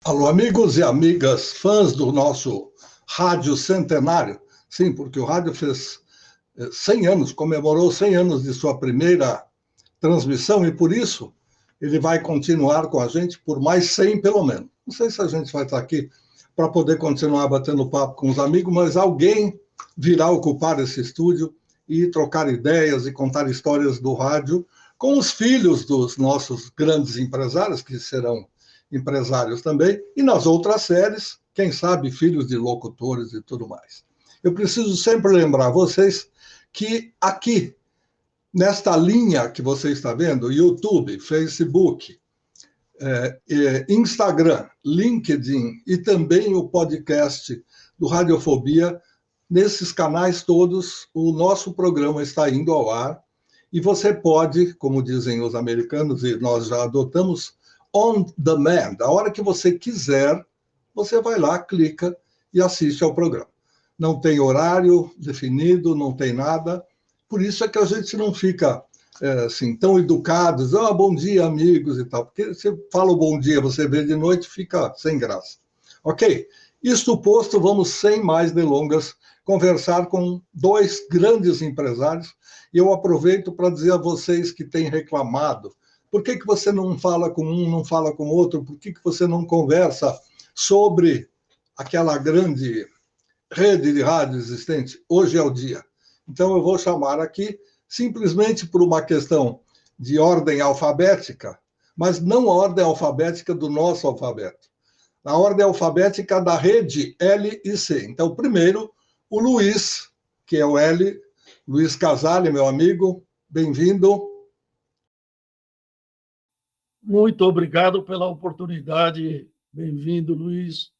Alô, amigos e amigas, fãs do nosso Rádio Centenário. Sim, porque o rádio fez 100 anos, comemorou 100 anos de sua primeira transmissão e, por isso, ele vai continuar com a gente por mais 100, pelo menos. Não sei se a gente vai estar aqui para poder continuar batendo papo com os amigos, mas alguém virá ocupar esse estúdio e trocar ideias e contar histórias do rádio com os filhos dos nossos grandes empresários, que serão empresários também, e nas outras séries, quem sabe, filhos de locutores e tudo mais. Eu preciso sempre lembrar vocês que aqui, nesta linha que você está vendo, YouTube, Facebook, Instagram, LinkedIn e também o podcast do Radiofobia, nesses canais todos, o nosso programa está indo ao ar e você pode, como dizem os americanos, e nós já adotamos, on demand. A hora que você quiser, você vai lá, clica e assiste ao programa. Não tem horário definido, não tem nada. Por isso é que a gente não fica assim, tão educados. Bom dia, amigos e tal. Porque você fala o bom dia, você vê de noite, fica sem graça. Ok? Isto posto, vamos, sem mais delongas, conversar com dois grandes empresários. E eu aproveito para dizer a vocês que têm reclamado: por que você não fala com um, não fala com outro? Por que você não conversa sobre aquela grande rede de rádio existente? Hoje é o dia. Então, eu vou chamar aqui, simplesmente por uma questão de ordem alfabética, mas não a ordem alfabética do nosso alfabeto, a ordem alfabética da rede L e C. Então, primeiro, o Luiz, que é o L, Luiz Casale, meu amigo, bem-vindo. Muito obrigado pela oportunidade. Bem-vindo, Luiz,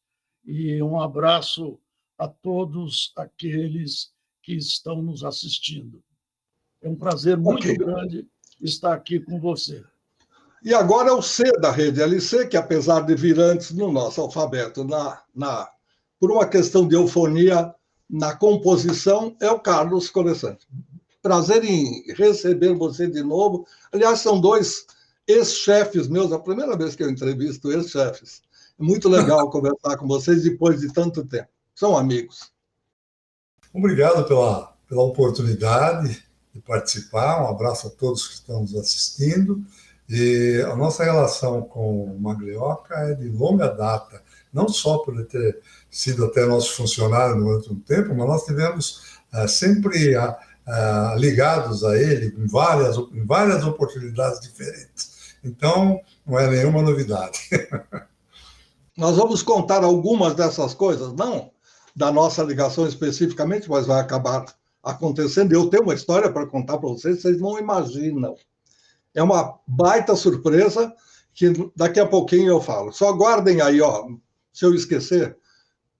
e um abraço a todos aqueles que estão nos assistindo. É um prazer muito grande estar aqui com você. E agora é o C da rede LC, que apesar de vir antes no nosso alfabeto, por uma questão de eufonia na composição, é o Carlos Colasanti. Prazer em receber você de novo. Aliás, são dois ex-chefes meus, a primeira vez que eu entrevisto ex-chefes. É muito legal conversar com vocês depois de tanto tempo. São amigos. Obrigado pela oportunidade de participar. Um abraço a todos que estão nos assistindo. E a nossa relação com o Maglioca é de longa data, não só por ele ter sido até nosso funcionário durante um tempo, mas nós tivemos sempre ligados a ele em várias oportunidades diferentes. Então, não é nenhuma novidade. Nós vamos contar algumas dessas coisas, não da nossa ligação especificamente, mas vai acabar acontecendo. Eu tenho uma história para contar para vocês, vocês não imaginam. É uma baita surpresa que daqui a pouquinho eu falo. Só aguardem aí, ó. Se eu esquecer,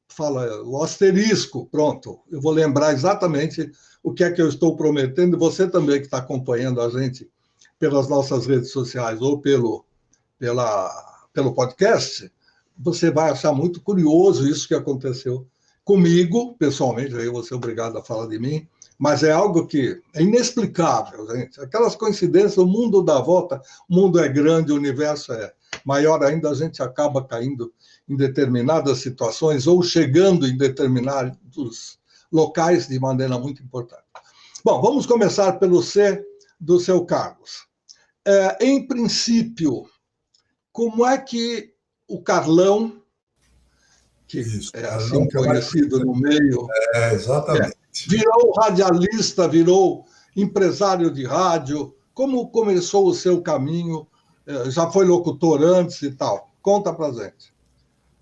fala o asterisco, pronto. Eu vou lembrar exatamente o que é que eu estou prometendo. E você também que está acompanhando a gente pelas nossas redes sociais ou pelo podcast, você vai achar muito curioso isso que aconteceu comigo, pessoalmente. Aí eu vou ser obrigado a falar de mim, mas é algo que é inexplicável, gente. Aquelas coincidências, o mundo dá volta, o mundo é grande, o universo é maior ainda, a gente acaba caindo em determinadas situações ou chegando em determinados locais de maneira muito importante. Bom, vamos começar pelo C do seu Carlos. Em princípio, como é que o Carlão, que é assim conhecido no meio, exatamente. Virou radialista, virou empresário de rádio? Como começou o seu caminho? Já foi locutor antes e tal? Conta pra gente.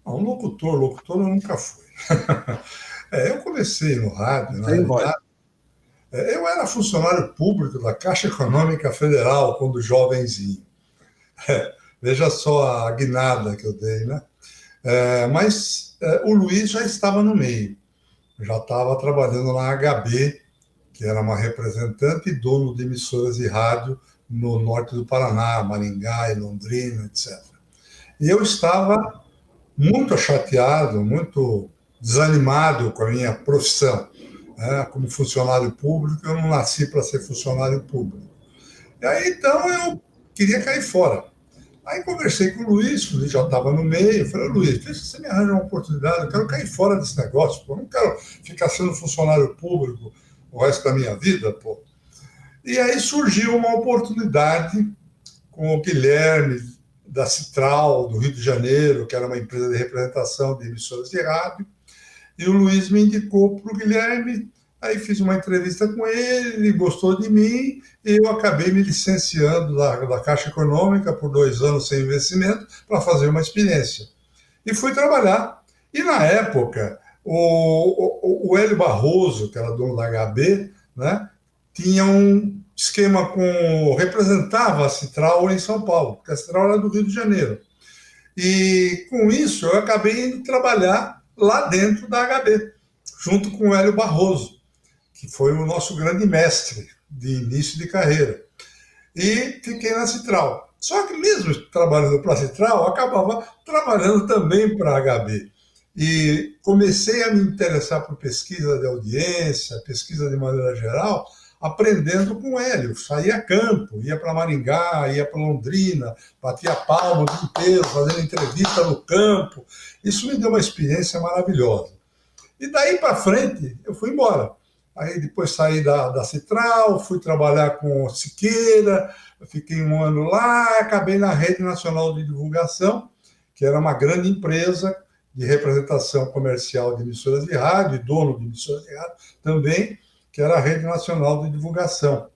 Um locutor eu nunca fui. Eu comecei no rádio, na realidade. Eu era funcionário público da Caixa Econômica Federal quando jovenzinho. Veja só a guinada que eu dei, né? Mas o Luiz já estava no meio. Já estava trabalhando na HB, que era uma representante e dono de emissoras de rádio no norte do Paraná, Maringá e Londrina, etc. E eu estava muito chateado, muito desanimado com a minha profissão. Como funcionário público, eu não nasci para ser funcionário público. E aí, então, eu queria cair fora. Aí conversei com o Luiz já estava no meio, falei, Luiz, vê se você me arranja uma oportunidade, eu quero cair fora desse negócio, pô, eu não quero ficar sendo funcionário público o resto da minha vida, pô. E aí surgiu uma oportunidade com o Guilherme da Citral, do Rio de Janeiro, que era uma empresa de representação de emissoras de rádio, e o Luiz me indicou para o Guilherme, aí fiz uma entrevista com ele gostou de mim, e eu acabei me licenciando da Caixa Econômica por 2 anos sem investimento para fazer uma experiência. E fui trabalhar. E na época, o Hélio Barroso, que era dono da HB, né, tinha um esquema representava a Citral em São Paulo, porque a Citral era do Rio de Janeiro. E com isso eu acabei indo trabalhar lá dentro da HB, junto com o Hélio Barroso, que foi o nosso grande mestre de início de carreira. E fiquei na Citral. Só que mesmo trabalhando para a Citral, acabava trabalhando também para a HB. E comecei a me interessar por pesquisa de audiência, pesquisa de maneira geral, aprendendo com o Hélio. Saía a campo, ia para Maringá, ia para Londrina, batia palma o dia inteiro, fazendo entrevista no campo. Isso me deu uma experiência maravilhosa. E daí para frente, eu fui embora. Aí depois saí da Citral, fui trabalhar com Siqueira, fiquei 1 ano lá, acabei na Rede Nacional de Divulgação, que era uma grande empresa de representação comercial de emissoras de rádio, dono de emissoras de rádio também, que era a Rede Nacional de Divulgação,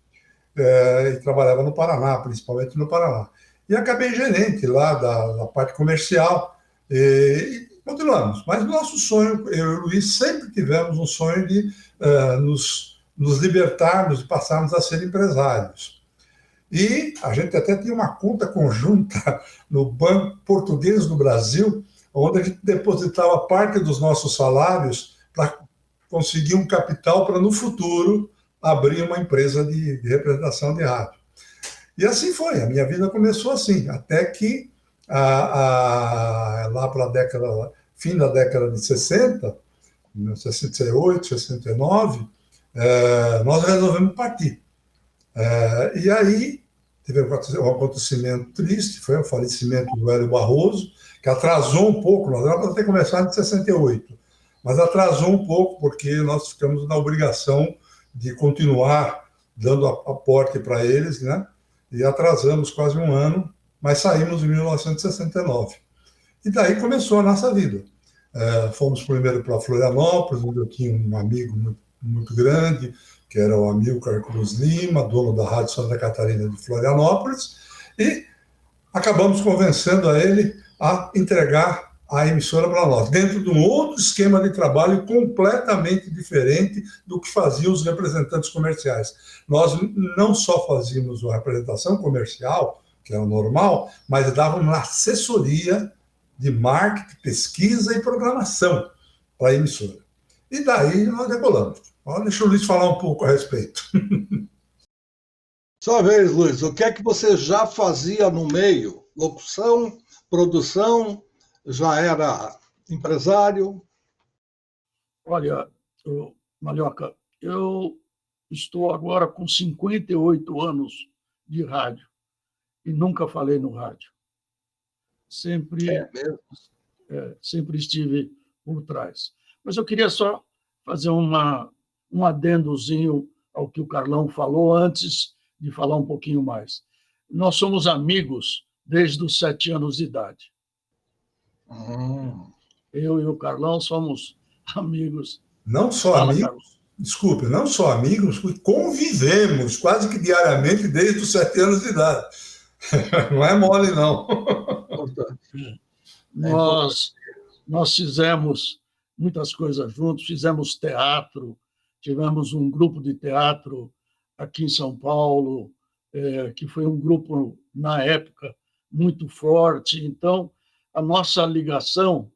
e trabalhava no Paraná, principalmente no Paraná. E acabei gerente lá da parte comercial, e continuamos. Mas o nosso sonho, eu e o Luiz sempre tivemos um sonho de nos libertarmos e passarmos a ser empresários. E a gente até tinha uma conta conjunta no Banco Português do Brasil, onde a gente depositava parte dos nossos salários para conseguir um capital para, no futuro, abrir uma empresa de representação de rádio. E assim foi, a minha vida começou assim, até que lá para fim da década de 60, 68, 69, nós resolvemos partir. E aí teve um acontecimento triste, foi o falecimento do Hélio Barroso, que atrasou um pouco, nós éramos para ter começado em 68, mas atrasou um pouco porque nós ficamos na obrigação de continuar dando aporte para eles, né? E atrasamos quase 1 ano, mas saímos em 1969. E daí começou a nossa vida. Fomos primeiro para Florianópolis, onde eu tinha um amigo muito, muito grande, que era o Amilcar Cruz Lima, dono da Rádio Santa Catarina de Florianópolis, e acabamos convencendo a ele a entregar a emissora para nós, dentro de um outro esquema de trabalho completamente diferente do que faziam os representantes comerciais. Nós não só fazíamos a representação comercial, que era normal, mas dávamos assessoria de marketing, pesquisa e programação para a emissora. E daí nós decolamos. Deixa o Luiz falar um pouco a respeito. Sua vez, Luiz, o que é que você já fazia no meio? Locução, produção, já era empresário? Olha, Malhoca, eu estou agora com 58 anos de rádio e nunca falei no rádio. Sempre estive por trás. Mas eu queria só fazer um adendozinho ao que o Carlão falou antes de falar um pouquinho mais. Nós somos amigos desde os 7 anos de idade. Eu e o Carlão somos amigos. Não só amigos, desculpe, não só amigos, convivemos quase que diariamente desde os 7 anos de idade. Não é mole, não. Nós fizemos muitas coisas juntos, fizemos teatro, tivemos um grupo de teatro aqui em São Paulo, que foi um grupo, na época, muito forte. Então, a nossa ligação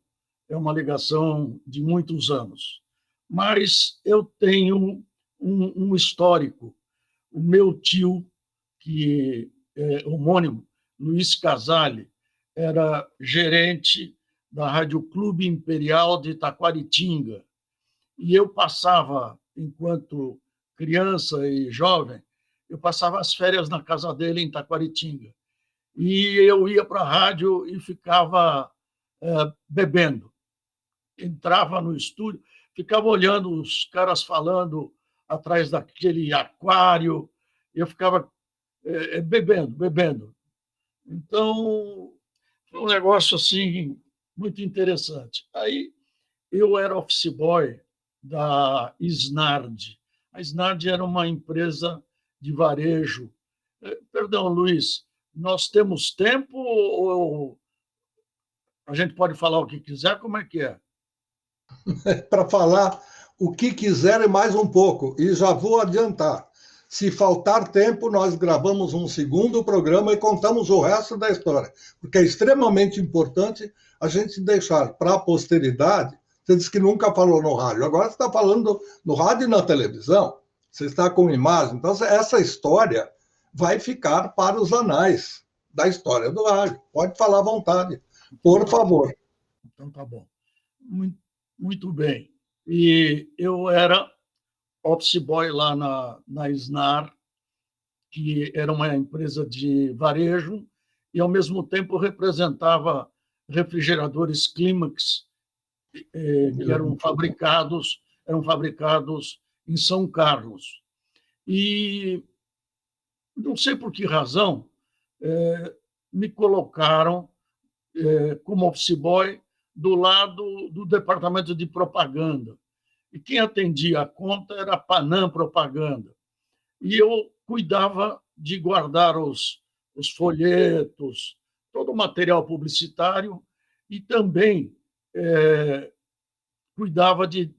é uma ligação de muitos anos. Mas eu tenho um histórico. O meu tio, que é homônimo, Luiz Casale, era gerente da Rádio Clube Imperial de Taquaritinga. E eu passava, enquanto criança e jovem, eu passava as férias na casa dele em Taquaritinga. e eu ia para a rádio e ficava bebendo. Entrava no estúdio, ficava olhando os caras falando atrás daquele aquário, eu ficava bebendo. Então, foi um negócio assim muito interessante. Aí eu era office boy da Snard. A Snard era uma empresa de varejo. Perdão, Luiz, nós temos tempo ou a gente pode falar o que quiser? Como é que é? Para falar o que quiser e mais um pouco. E já vou adiantar. Se faltar tempo, nós gravamos um segundo programa e contamos o resto da história. Porque é extremamente importante a gente deixar para a posteridade. Você disse que nunca falou no rádio. Agora você está falando no rádio e na televisão. Você está com imagem. Então, essa história vai ficar para os anais da história do rádio. Pode falar à vontade, por favor. Então, tá bom. Muito bem. E eu era office boy lá na Snar, que era uma empresa de varejo, e, ao mesmo tempo, representava refrigeradores Climax, que eram fabricados em São Carlos. E não sei por que razão me colocaram como office boy do lado do departamento de propaganda. E quem atendia a conta era a Panam Propaganda. E eu cuidava de guardar os folhetos, todo o material publicitário, e também cuidava de,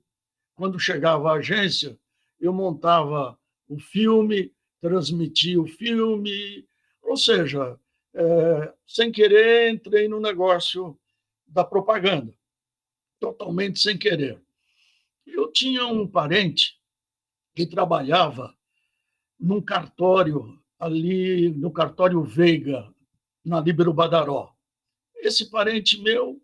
quando chegava a agência, eu montava o filme, transmitia o filme, ou seja, sem querer, entrei no negócio da propaganda, totalmente sem querer. Eu tinha um parente que trabalhava num cartório, ali no cartório Veiga, na Líbero Badaró. Esse parente meu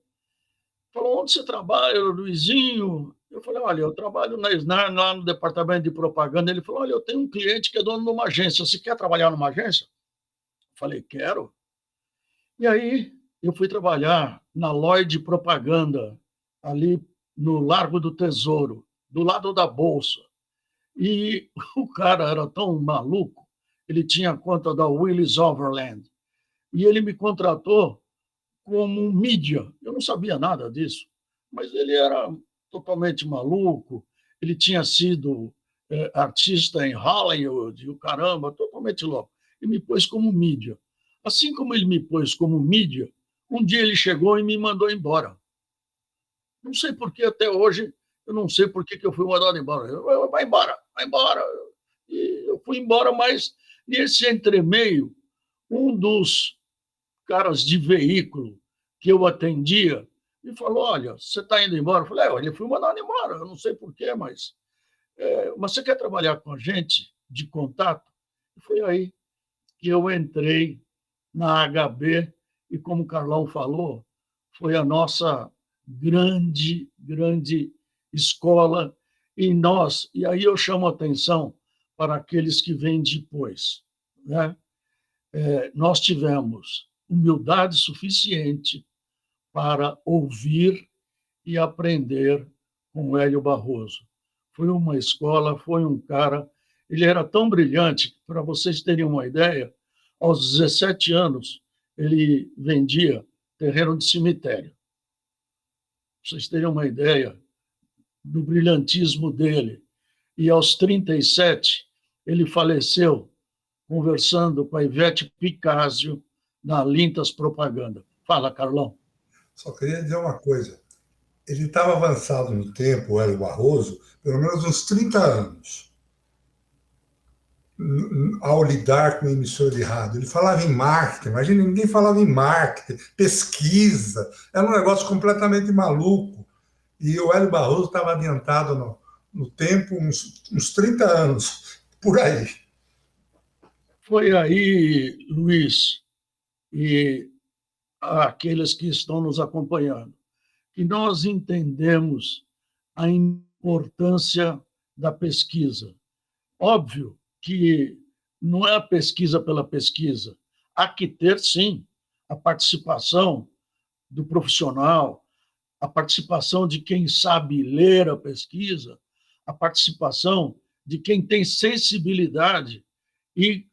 falou: onde você trabalha, Luizinho? Eu falei: olha, eu trabalho na Snar, lá no departamento de propaganda. Ele falou: olha, eu tenho um cliente que é dono de uma agência, você quer trabalhar numa agência? Eu falei: quero. E aí eu fui trabalhar na Lloyd Propaganda, ali no Largo do Tesouro, do lado da Bolsa. E o cara era tão maluco, ele tinha conta da Willis Overland, e ele me contratou como mídia. Eu não sabia nada disso, mas ele era totalmente maluco, ele tinha sido artista em Hollywood, e o caramba, totalmente louco, e me pôs como mídia. Assim como ele me pôs como mídia, um dia ele chegou e me mandou embora. Não sei por que até hoje, eu não sei por que eu fui mandado embora. Vai embora, vai embora. E eu fui embora, mas nesse entremeio, um dos caras de veículo que eu atendia me falou: olha, você está indo embora? Eu falei: ele foi mandado embora, eu não sei por quê, mas você quer trabalhar com a gente de contato? E foi aí que eu entrei na HB, e como o Carlão falou, foi a nossa grande escola, e aí eu chamo a atenção para aqueles que vêm depois, né? Nós tivemos humildade suficiente para ouvir e aprender com o Hélio Barroso. Foi uma escola, foi um cara, ele era tão brilhante, para vocês terem uma ideia, aos 17 anos, ele vendia terreno de cemitério. Para vocês terem uma ideia do brilhantismo dele. E aos 37, ele faleceu conversando com a Ivete Picásio na Lintas Propaganda. Fala, Carlão. Só queria dizer uma coisa. Ele estava avançado no tempo, o Hélio Barroso, pelo menos uns 30 anos, ao lidar com a emissora de rádio. Ele falava em marketing, imagina, ninguém falava em marketing, pesquisa, era um negócio completamente maluco. E o Hélio Barroso estava adiantado no tempo, uns 30 anos, por aí. Foi aí, Luiz, e aqueles que estão nos acompanhando, que nós entendemos a importância da pesquisa. Óbvio que não é a pesquisa pela pesquisa. há que ter, sim, a participação do profissional, a participação de quem sabe ler a pesquisa, a participação de quem tem sensibilidade e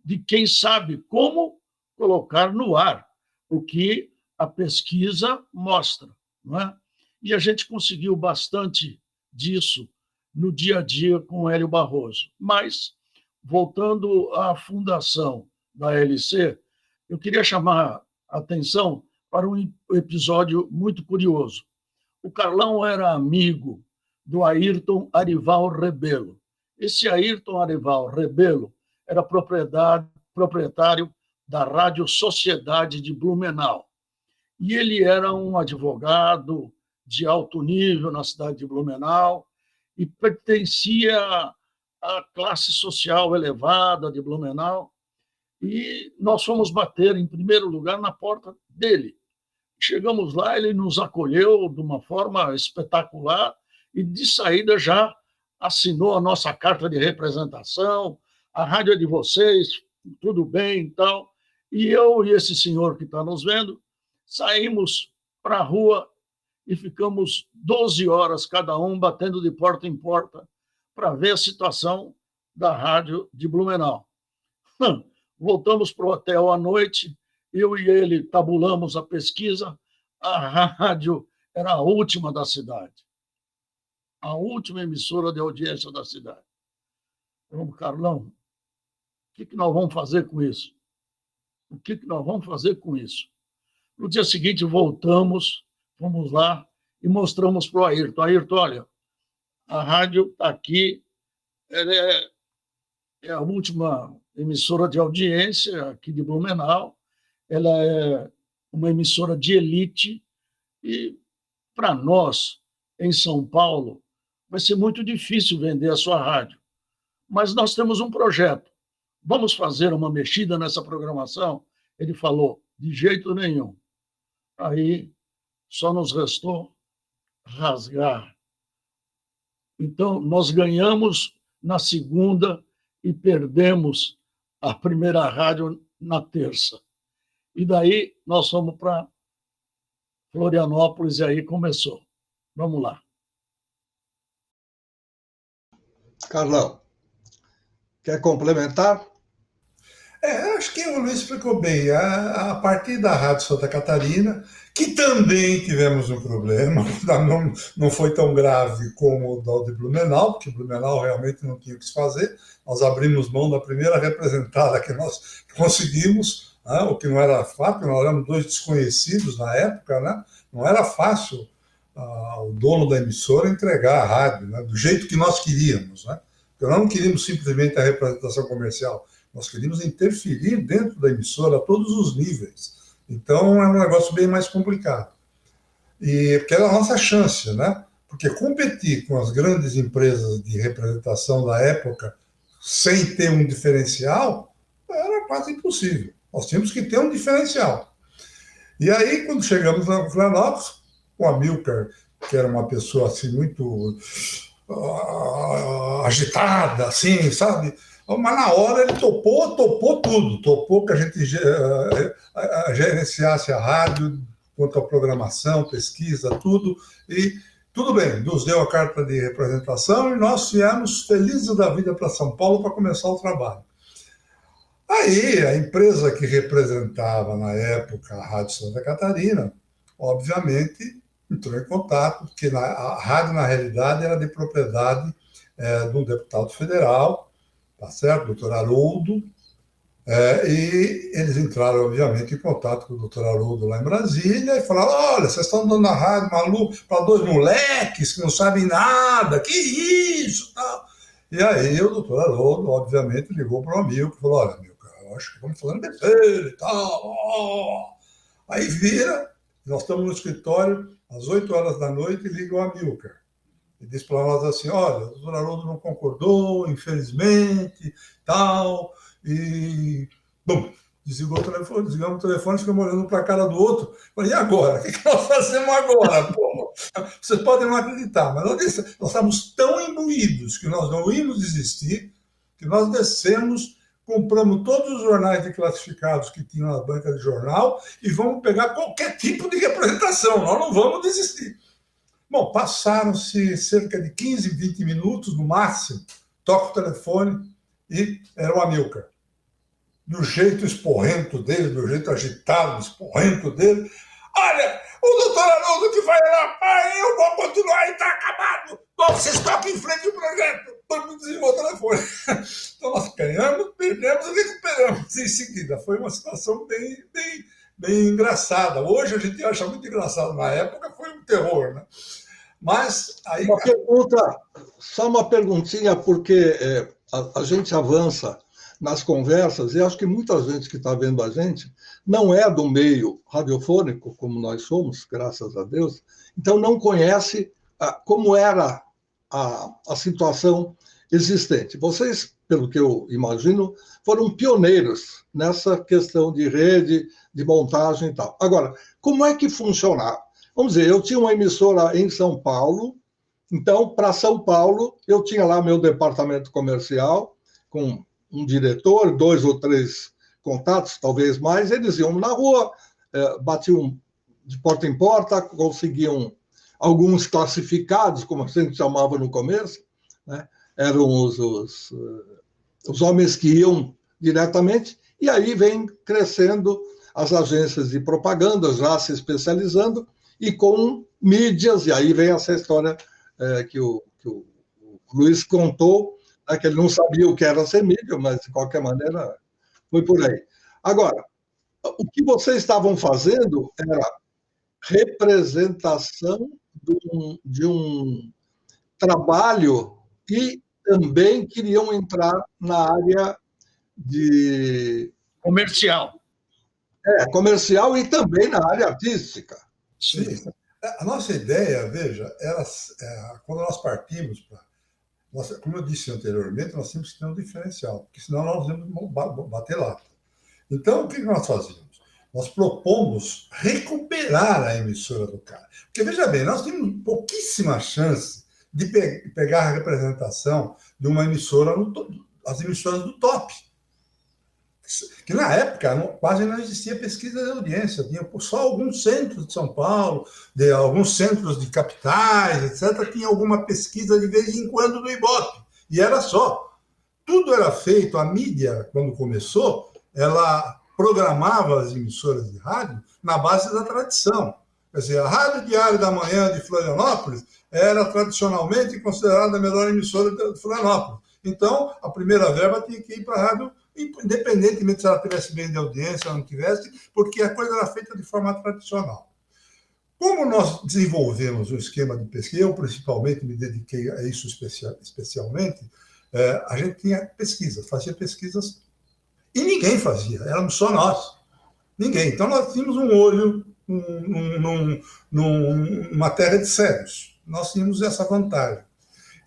de quem sabe como colocar no ar o que a pesquisa mostra, não é? E a gente conseguiu bastante disso no dia a dia com o Hélio Barroso. Mas, voltando à fundação da LC, eu queria chamar a atenção para um episódio muito curioso. O Carlão era amigo do Ayrton Arival Rebelo. Esse Ayrton Arival Rebelo era proprietário da Rádio Sociedade de Blumenau. E ele era um advogado de alto nível na cidade de Blumenau e pertencia à classe social elevada de Blumenau. E nós fomos bater, em primeiro lugar, na porta dele. Chegamos lá, ele nos acolheu de uma forma espetacular e, de saída, já assinou a nossa carta de representação, a rádio é de vocês, tudo bem e tal. E eu e esse senhor que está nos vendo saímos para a rua e ficamos 12 horas cada um batendo de porta em porta para ver a situação da rádio de Blumenau. Voltamos para o hotel à noite, eu e ele tabulamos a pesquisa, a rádio era a última da cidade, a última emissora de audiência da cidade. Falamos, Carlão, o que nós vamos fazer com isso? O que nós vamos fazer com isso? No dia seguinte, voltamos, fomos lá e mostramos para o Ayrton. Ayrton, olha, a rádio está aqui, ela é a última emissora de audiência aqui de Blumenau, ela é uma emissora de elite e, para nós, em São Paulo, vai ser muito difícil vender a sua rádio. Mas nós temos um projeto. Vamos fazer uma mexida nessa programação? Ele falou, de jeito nenhum. Aí só nos restou rasgar. Então, nós ganhamos na segunda e perdemos a primeira rádio na terça. E daí nós fomos para Florianópolis e aí começou. Vamos lá. Carlão, quer complementar? Acho que o Luiz explicou bem. A partir da Rádio Santa Catarina, que também tivemos um problema, não foi tão grave como o de Blumenau, porque Blumenau realmente não tinha o que se fazer. Nós abrimos mão da primeira representada que nós conseguimos, né? O que não era fácil, nós éramos dois desconhecidos na época, né? Não era fácil o dono da emissora entregar a rádio, né? Do jeito que nós queríamos, né? Porque nós não queríamos simplesmente a representação comercial, nós queríamos interferir dentro da emissora a todos os níveis. Então, é um negócio bem mais complicado. E porque era a nossa chance, né? Porque competir com as grandes empresas de representação da época sem ter um diferencial era quase impossível. Nós tínhamos que ter um diferencial. E aí, quando chegamos na Florianópolis, o Amilcar, que era uma pessoa assim muito agitada, assim, sabe? Mas na hora ele topou tudo. Topou que a gente gerenciasse a rádio, quanto à programação, pesquisa, tudo. E tudo bem, nos deu a carta de representação e nós viemos felizes da vida para São Paulo para começar o trabalho. Aí a empresa que representava na época a Rádio Santa Catarina, obviamente, entrou em contato, porque a rádio, na realidade, era de propriedade de um deputado federal, tá certo? Doutor Haroldo, e eles entraram, obviamente, em contato com o doutor Haroldo lá em Brasília e falaram, olha, vocês estão dando a rádio maluco para dois moleques que não sabem nada, que isso, tal. E aí o doutor Haroldo, obviamente, ligou para o amigo e falou, olha, amigo, eu acho que estamos falando besteira e tal. Aí vira, nós estamos no escritório, às 8 horas da noite, e liga o Amilcar. E diz para nós assim, olha, o doutor Haroldo não concordou, infelizmente, tal, e, bom, desligou o telefone, desligamos o telefone, ficamos olhando para a cara do outro, falei, e agora? O que nós fazemos agora? Pô, vocês podem não acreditar, mas nós estávamos tão imbuídos que nós não íamos desistir, que nós descemos compramos todos os jornais de classificados que tinham na banca de jornal e vamos pegar qualquer tipo de representação, nós não vamos desistir. Bom, passaram-se cerca de 15, 20 minutos no máximo, toca o telefone e era o Amilcar. Do jeito esporrento dele, do jeito agitado, esporrento dele. Olha, o doutor Haroldo que vai lá, eu vou continuar e está acabado. Bom, vocês toquem em frente ao projeto. Todo mundo desligou o telefone. Então nós ganhamos, perdemos e recuperamos em seguida. Foi uma situação bem engraçada. Hoje a gente acha muito engraçado. Na época foi um terror, né? Mas aí... Só uma perguntinha, porque a gente avança nas conversas, e acho que muita gente que está vendo a gente não é do meio radiofônico, como nós somos, graças a Deus, então não conhece como era a situação existente. Vocês, pelo que eu imagino, foram pioneiros nessa questão de rede, de montagem e tal. Agora, como é que funcionava? Vamos dizer, eu tinha uma emissora em São Paulo, então, para São Paulo, eu tinha lá meu departamento comercial, com um diretor, 2 ou 3 contatos, talvez mais, eles iam na rua, batiam de porta em porta, conseguiam alguns classificados, como a gente chamava no começo, né? Eram os homens que iam diretamente, e aí vem crescendo as agências de propaganda, já se especializando, e com mídias, e aí vem essa história que o Luiz contou, que ele não sabia o que era ser mídia, mas, de qualquer maneira, foi por aí. Agora, o que vocês estavam fazendo era representação de um trabalho e também queriam entrar na área de... Comercial. Comercial e também na área artística. Sim. A nossa ideia, veja, era quando nós partimos para... Como eu disse anteriormente, nós temos que ter um diferencial, porque senão nós vamos bater lá. Então, o que nós fazíamos? Nós propomos recuperar a emissora do cara. Porque, veja bem, nós tínhamos pouquíssima chance de pegar a representação de uma emissora, as emissoras do top. Que na época quase não existia pesquisa de audiência, tinha só alguns centros de São Paulo, de alguns centros de capitais, etc., tinha alguma pesquisa de vez em quando do Ibope, e era só. Tudo era feito, a mídia, quando começou, ela programava as emissoras de rádio na base da tradição. Quer dizer, a Rádio Diário da Manhã de Florianópolis era tradicionalmente considerada a melhor emissora de Florianópolis. Então, a primeira verba tinha que ir para a rádio, independentemente se ela tivesse bem de audiência ou não tivesse, porque a coisa era feita de forma tradicional. Como nós desenvolvemos o esquema de pesquisa, eu principalmente me dediquei a isso especialmente, a gente tinha pesquisas, fazia pesquisas, e ninguém fazia, éramos só nós. Ninguém. Então nós tínhamos um olho numa terra de cegos. Nós tínhamos essa vantagem.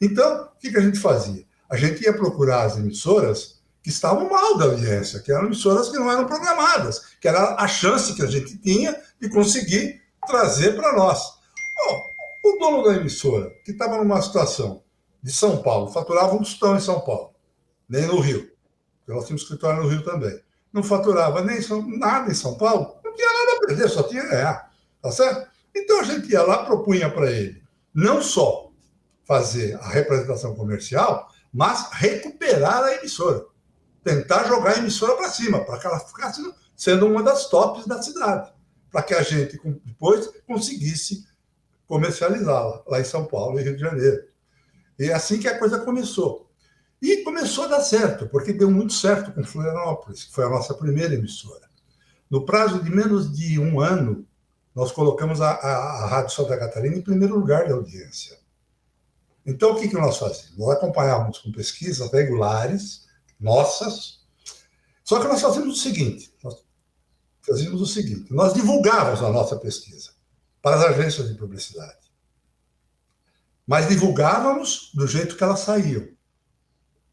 Então, o que a gente fazia? A gente ia procurar as emissoras que estavam mal da audiência, que eram emissoras que não eram programadas, que era a chance que a gente tinha de conseguir trazer para nós. O dono da emissora, que estava numa situação de São Paulo, faturava um tostão em São Paulo, nem no Rio, porque nós tínhamos escritório no Rio também. Não faturava nem nada em São Paulo, não tinha nada a perder, só tinha a ganhar. Tá certo? Então a gente ia lá, propunha para ele não só fazer a representação comercial, mas recuperar a emissora. Tentar jogar a emissora para cima, para que ela ficasse sendo uma das tops da cidade, para que a gente depois conseguisse comercializá-la lá em São Paulo e Rio de Janeiro. E é assim que a coisa começou. E começou a dar certo, porque deu muito certo com Florianópolis, que foi a nossa primeira emissora. No prazo de menos de um ano, nós colocamos a Rádio Santa Catarina em primeiro lugar de audiência. Então, o que nós fazíamos? Nós acompanhávamos com pesquisas regulares, nossas, só que nós fazíamos o seguinte, nós divulgávamos a nossa pesquisa para as agências de publicidade, mas divulgávamos do jeito que elas saíam.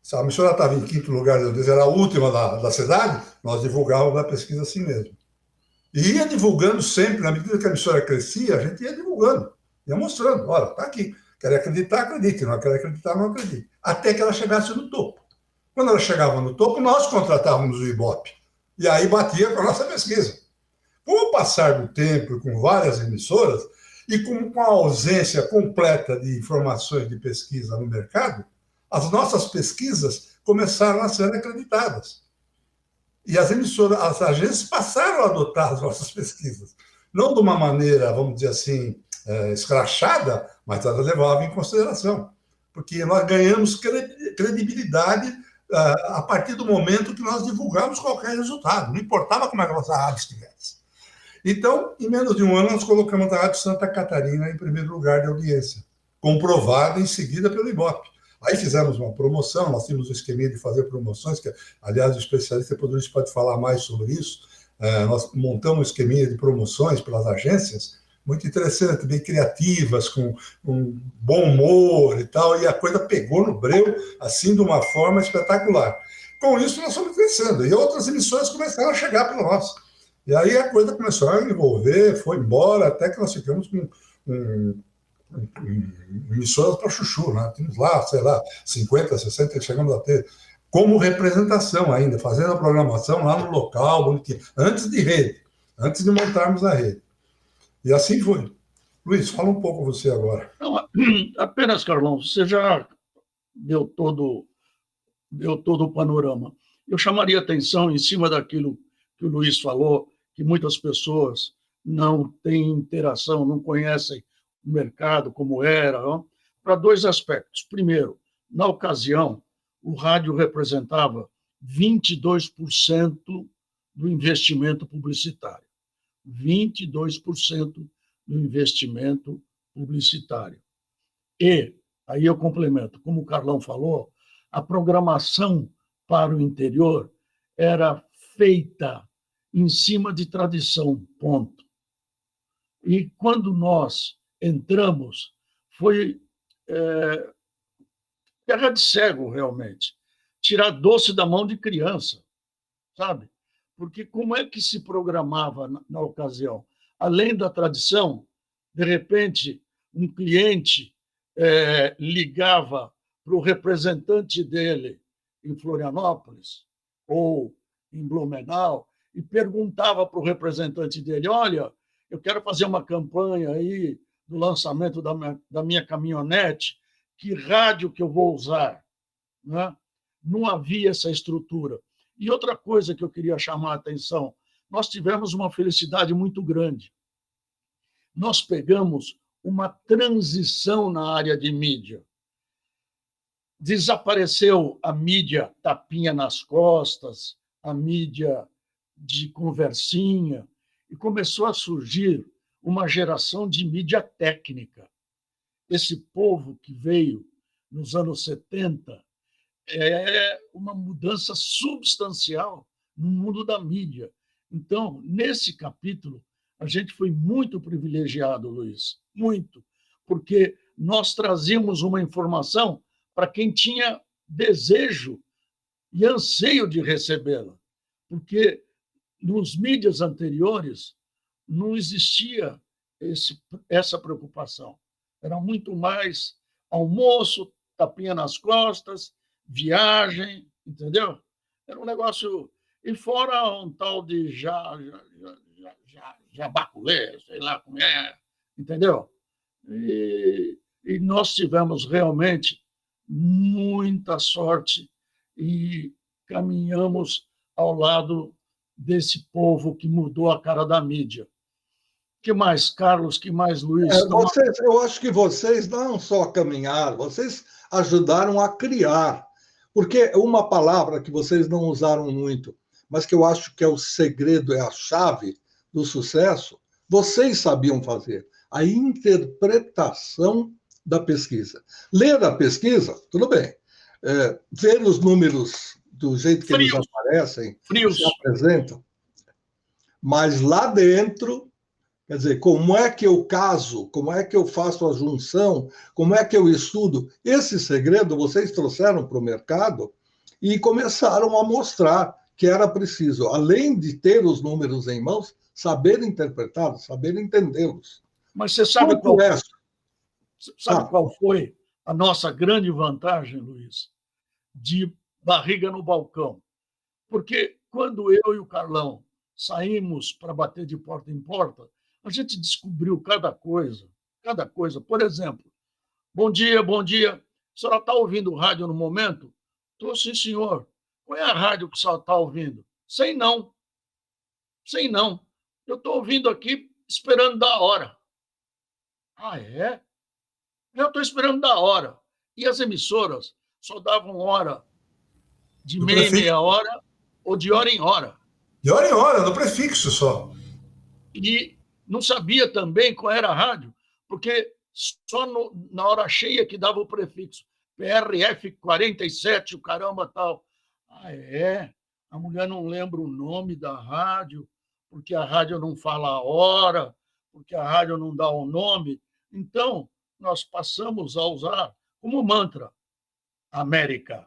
Se a emissora estava em quinto lugar, era a última da cidade, nós divulgávamos a pesquisa assim mesmo. E ia divulgando sempre, na medida que a emissora crescia, a gente ia divulgando, ia mostrando, olha, está aqui, quer acreditar, acredite, não quer acreditar, não acredite, até que ela chegasse no topo. Quando ela chegava no topo, nós contratávamos o Ibope. E aí batia com a nossa pesquisa. Com o passar do tempo, com várias emissoras, e com a ausência completa de informações de pesquisa no mercado, as nossas pesquisas começaram a ser acreditadas. E as emissoras, as agências passaram a adotar as nossas pesquisas. Não de uma maneira, vamos dizer assim, escrachada, mas elas levavam em consideração. Porque nós ganhamos credibilidade a partir do momento que nós divulgamos qualquer resultado. Não importava como é que a nossa rádio estivesse. Então, em menos de um ano, nós colocamos a Rádio Santa Catarina em primeiro lugar de audiência, comprovada em seguida pelo Ibope. Aí fizemos uma promoção, nós tínhamos um esqueminha de fazer promoções, que, aliás, o especialista pode falar mais sobre isso. Nós montamos um esqueminha de promoções pelas agências, muito interessante, bem criativas, com bom humor e tal, e a coisa pegou no breu, assim, de uma forma espetacular. Com isso, nós fomos crescendo, e outras emissões começaram a chegar para nós. E aí a coisa começou a envolver, foi embora, até que nós ficamos com emissoras para chuchu, né? Tínhamos lá, sei lá, 50, 60, chegamos a ter como representação ainda, fazendo a programação lá no local, bonitinho, antes de rede, antes de montarmos a rede. E assim foi. Luiz, fala um pouco você agora. Não, apenas, Carlão, você já deu todo o panorama. Eu chamaria atenção em cima daquilo que o Luiz falou, que muitas pessoas não têm interação, não conhecem o mercado como era, para dois aspectos. Primeiro, na ocasião, o rádio representava 22% do investimento publicitário. 22% do investimento publicitário. E, aí eu complemento, como o Carlão falou, a programação para o interior era feita em cima de tradição, ponto. E quando nós entramos, foi terra de cego, realmente. Tirar doce da mão de criança, sabe? Porque como é que se programava na ocasião? Além da tradição, de repente, um cliente ligava para o representante dele em Florianópolis ou em Blumenau e perguntava para o representante dele: olha, eu quero fazer uma campanha aí do lançamento da minha caminhonete, que rádio que eu vou usar? Né? Não havia essa estrutura. E outra coisa que eu queria chamar a atenção, nós tivemos uma felicidade muito grande. Nós pegamos uma transição na área de mídia. Desapareceu a mídia tapinha nas costas, a mídia de conversinha, e começou a surgir uma geração de mídia técnica. Esse povo que veio nos anos 70 é uma mudança substancial no mundo da mídia. Então, nesse capítulo, a gente foi muito privilegiado, Luiz, muito, porque nós trazíamos uma informação para quem tinha desejo e anseio de recebê-la, porque nos mídias anteriores não existia essa preocupação. Era muito mais almoço, tapinha nas costas, viagem, entendeu? Era um negócio... E fora um tal de jabaculê, sei lá como é, entendeu? E nós tivemos realmente muita sorte e caminhamos ao lado desse povo que mudou a cara da mídia. Que mais, Carlos? Que mais, Luiz? Eu acho que vocês não só caminharam, vocês ajudaram a criar. Porque uma palavra que vocês não usaram muito, mas que eu acho que é o segredo, é a chave do sucesso, vocês sabiam fazer. A interpretação da pesquisa. Ler a pesquisa, tudo bem. Ver os números do jeito que eles aparecem, se apresentam. Mas lá dentro, quer dizer, como é que eu caso, como é que eu faço a junção, como é que eu estudo, esse segredo vocês trouxeram para o mercado e começaram a mostrar que era preciso, além de ter os números em mãos, saber interpretá-los, saber entendê-los. Mas você sabe qual foi a nossa grande vantagem, Luiz? De barriga no balcão. Porque quando eu e o Carlão saímos para bater de porta em porta, a gente descobriu cada coisa, cada coisa. Por exemplo, bom dia, bom dia. A senhora está ouvindo o rádio no momento? Estou, sim, senhor. Qual é a rádio que a senhora está ouvindo? Sei não. Sei não. Eu estou ouvindo aqui esperando da hora. Ah, é? Eu estou esperando da hora. E as emissoras só davam hora de meia em meia hora ou de hora em hora. De hora em hora, no prefixo só. E não sabia também qual era a rádio, porque só na hora cheia que dava o prefixo. PRF 47, o caramba tal. Ah, é? A mulher não lembra o nome da rádio, porque a rádio não fala a hora, porque a rádio não dá o nome. Então, nós passamos a usar como mantra América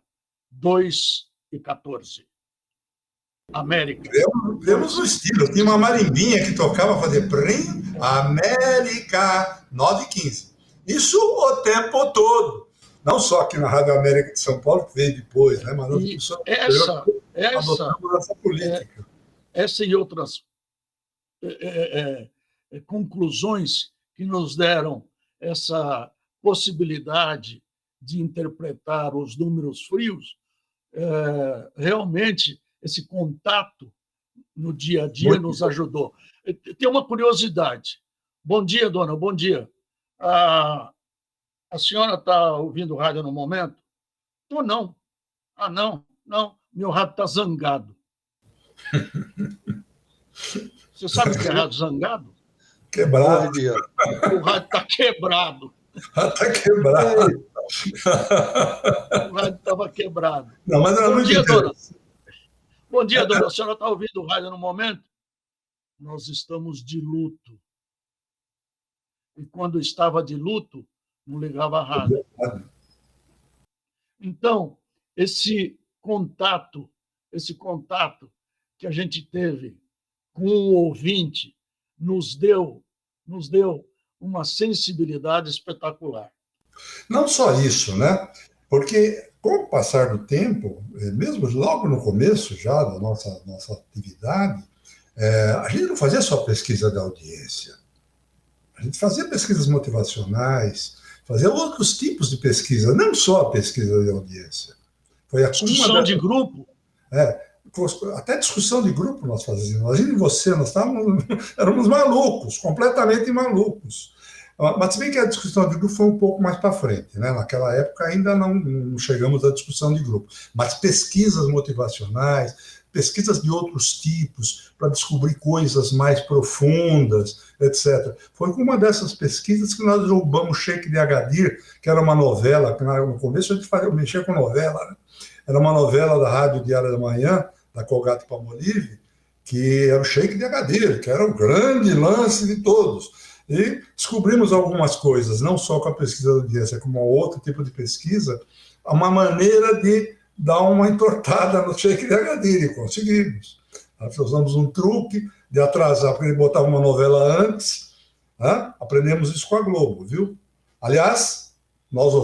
2 e 14. América. Vemos o estilo. Tinha uma marimbinha que tocava para fazer Prim, América 9 e 15. Isso o tempo todo. Não só aqui na Rádio América de São Paulo, que veio depois, né? Mas essa política. Essa e outras conclusões que nos deram essa possibilidade de interpretar os números frios, realmente esse contato no dia a dia nos ajudou. Tem uma curiosidade. Bom dia, dona, bom dia. A senhora está ouvindo rádio no momento? Estou não. Ah, não. Meu rádio está zangado. Você sabe o que é rádio zangado? Quebrado. O rádio está quebrado. Está quebrado. O rádio estava quebrado. Não, mas era bom dia, dona. Bom dia, dona. A É. senhora está ouvindo o rádio no momento? Nós estamos de luto. E quando estava de luto, não ligava a rádio. Então, esse contato que a gente teve com o ouvinte nos deu uma sensibilidade espetacular. Não só isso, né? Porque, com o passar do tempo, mesmo logo no começo já da nossa atividade, a gente não fazia só pesquisa da audiência. A gente fazia pesquisas motivacionais, fazia outros tipos de pesquisa, não só a pesquisa de audiência. Foi a discussão de grupo? Até discussão de grupo nós fazíamos. Imagine você, nós éramos malucos, completamente malucos. Mas se bem que a discussão de grupo foi um pouco mais para frente, né? Naquela época ainda não chegamos à discussão de grupo. Mas pesquisas motivacionais, pesquisas de outros tipos, para descobrir coisas mais profundas, etc. Foi com uma dessas pesquisas que nós roubamos Sheik de Agadir, que era uma novela, que no começo a gente mexia com novela, né? Era uma novela da Rádio Diário da Manhã, da Colgate-Palmolive, que era o Sheik de Agadir, que era o grande lance de todos. E descobrimos algumas coisas, não só com a pesquisa da audiência, como outro tipo de pesquisa, uma maneira de dar uma entortada no Sheik de Agadir, e conseguimos. Nós usamos um truque de atrasar, porque ele botava uma novela antes, né? Aprendemos isso com a Globo, viu? Aliás, nós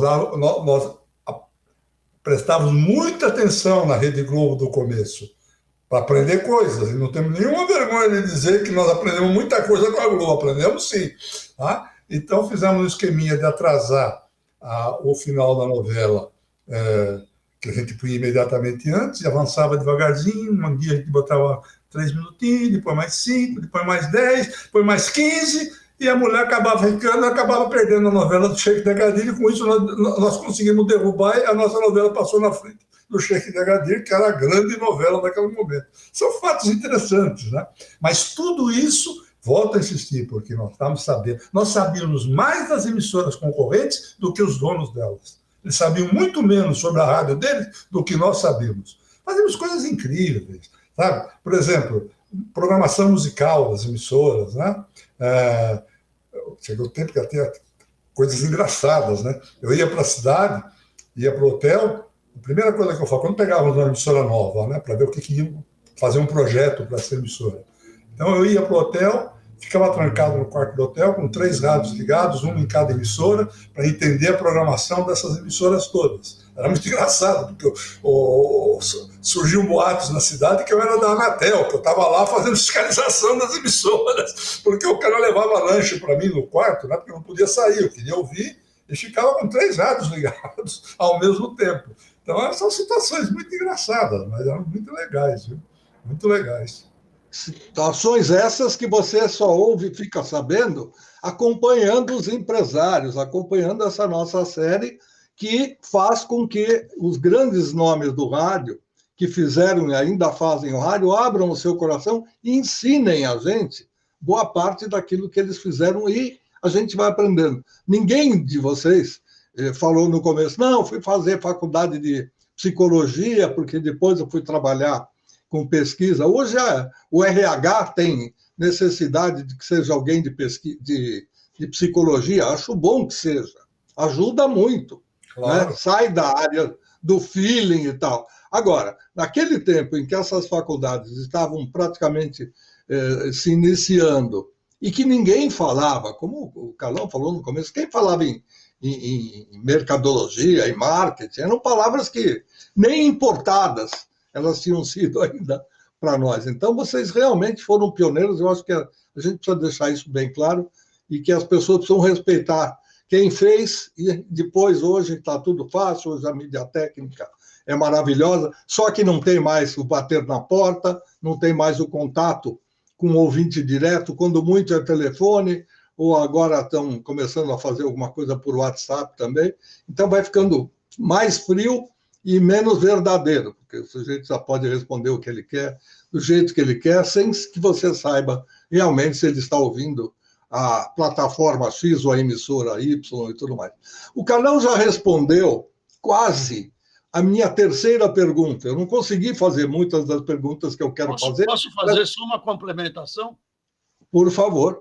prestávamos muita atenção na Rede Globo do começo, para aprender coisas, e não temos nenhuma vergonha de dizer que nós aprendemos muita coisa com a Globo, aprendemos sim. Tá? Então fizemos um esqueminha de atrasar o final da novela, que a gente punha imediatamente antes, e avançava devagarzinho, um dia a gente botava 3 minutinhos, depois mais 5, depois mais 10, depois mais 15, e a mulher acabava ficando, acabava perdendo a novela do Sheik de Agadir, e com isso nós conseguimos derrubar, e a nossa novela passou na frente do Sheik de Agadir, que era a grande novela daquele momento. São fatos interessantes, né? Mas tudo isso, volto a insistir, porque nós estávamos sabendo, nós sabíamos mais das emissoras concorrentes do que os donos delas. Eles sabiam muito menos sobre a rádio deles do que nós sabíamos. Fazíamos coisas incríveis, sabe? Por exemplo, programação musical das emissoras, né? Chegou o tempo que até coisas engraçadas, né? Eu ia para a cidade, ia para o hotel. A primeira coisa que eu falo, quando pegávamos uma emissora nova, né, para ver o que ia fazer um projeto para essa emissora. Então eu ia para o hotel, ficava trancado no quarto do hotel, com 3 rádios ligados, um em cada emissora, para entender a programação dessas emissoras todas. Era muito engraçado, porque surgiam boatos na cidade que eu era da Anatel, que eu estava lá fazendo fiscalização das emissoras, porque o cara levava lanche para mim no quarto, né, porque eu não podia sair, eu queria ouvir, e ficava com 3 rádios ligados ao mesmo tempo. Então, são situações muito engraçadas, mas eram muito legais, viu? Muito legais. Situações essas que você só ouve e fica sabendo acompanhando os empresários, acompanhando essa nossa série, que faz com que os grandes nomes do rádio, que fizeram e ainda fazem o rádio, abram o seu coração e ensinem a gente boa parte daquilo que eles fizeram e a gente vai aprendendo. Ninguém de vocês falou no começo, não, fui fazer faculdade de psicologia, porque depois eu fui trabalhar com pesquisa. Hoje o RH tem necessidade de que seja alguém de psicologia. Acho bom que seja. Ajuda muito. Claro. Né? Sai da área do feeling e tal. Agora, naquele tempo em que essas faculdades estavam praticamente se iniciando e que ninguém falava, como o Carlão falou no começo, quem falava em mercadologia, em marketing, eram palavras que nem importadas elas tinham sido ainda para nós. Então, vocês realmente foram pioneiros, eu acho que a gente precisa deixar isso bem claro e que as pessoas precisam respeitar quem fez, e depois, hoje, está tudo fácil, hoje a mídia técnica é maravilhosa, só que não tem mais o bater na porta, não tem mais o contato com o ouvinte direto, quando muito é telefone, ou agora estão começando a fazer alguma coisa por WhatsApp também, então vai ficando mais frio e menos verdadeiro, porque o sujeito já pode responder o que ele quer, do jeito que ele quer, sem que você saiba realmente se ele está ouvindo a plataforma X ou a emissora Y e tudo mais. O Carlão já respondeu quase a minha terceira pergunta. Eu não consegui fazer muitas das perguntas que eu quero fazer. Posso fazer só uma complementação? Por favor.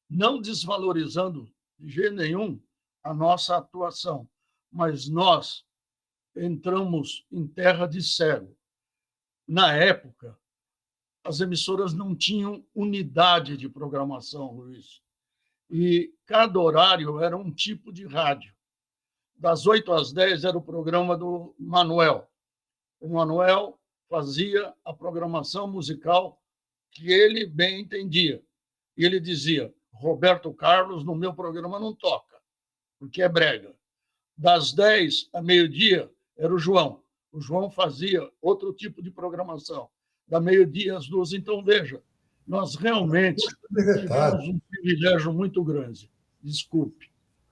Não desvalorizando de jeito nenhum a nossa atuação, mas nós entramos em terra de cego. Na época, as emissoras não tinham unidade de programação, Luiz. E cada horário era um tipo de rádio. Das 8 às 10 era o programa do Manuel. O Manuel fazia a programação musical que ele bem entendia. E ele dizia, Roberto Carlos, no meu programa não toca, porque é brega. Das 10 a meio-dia era o João. O João fazia outro tipo de programação. Da meio-dia às 2. Então, veja, nós realmente tivemos um privilégio muito grande. Desculpe.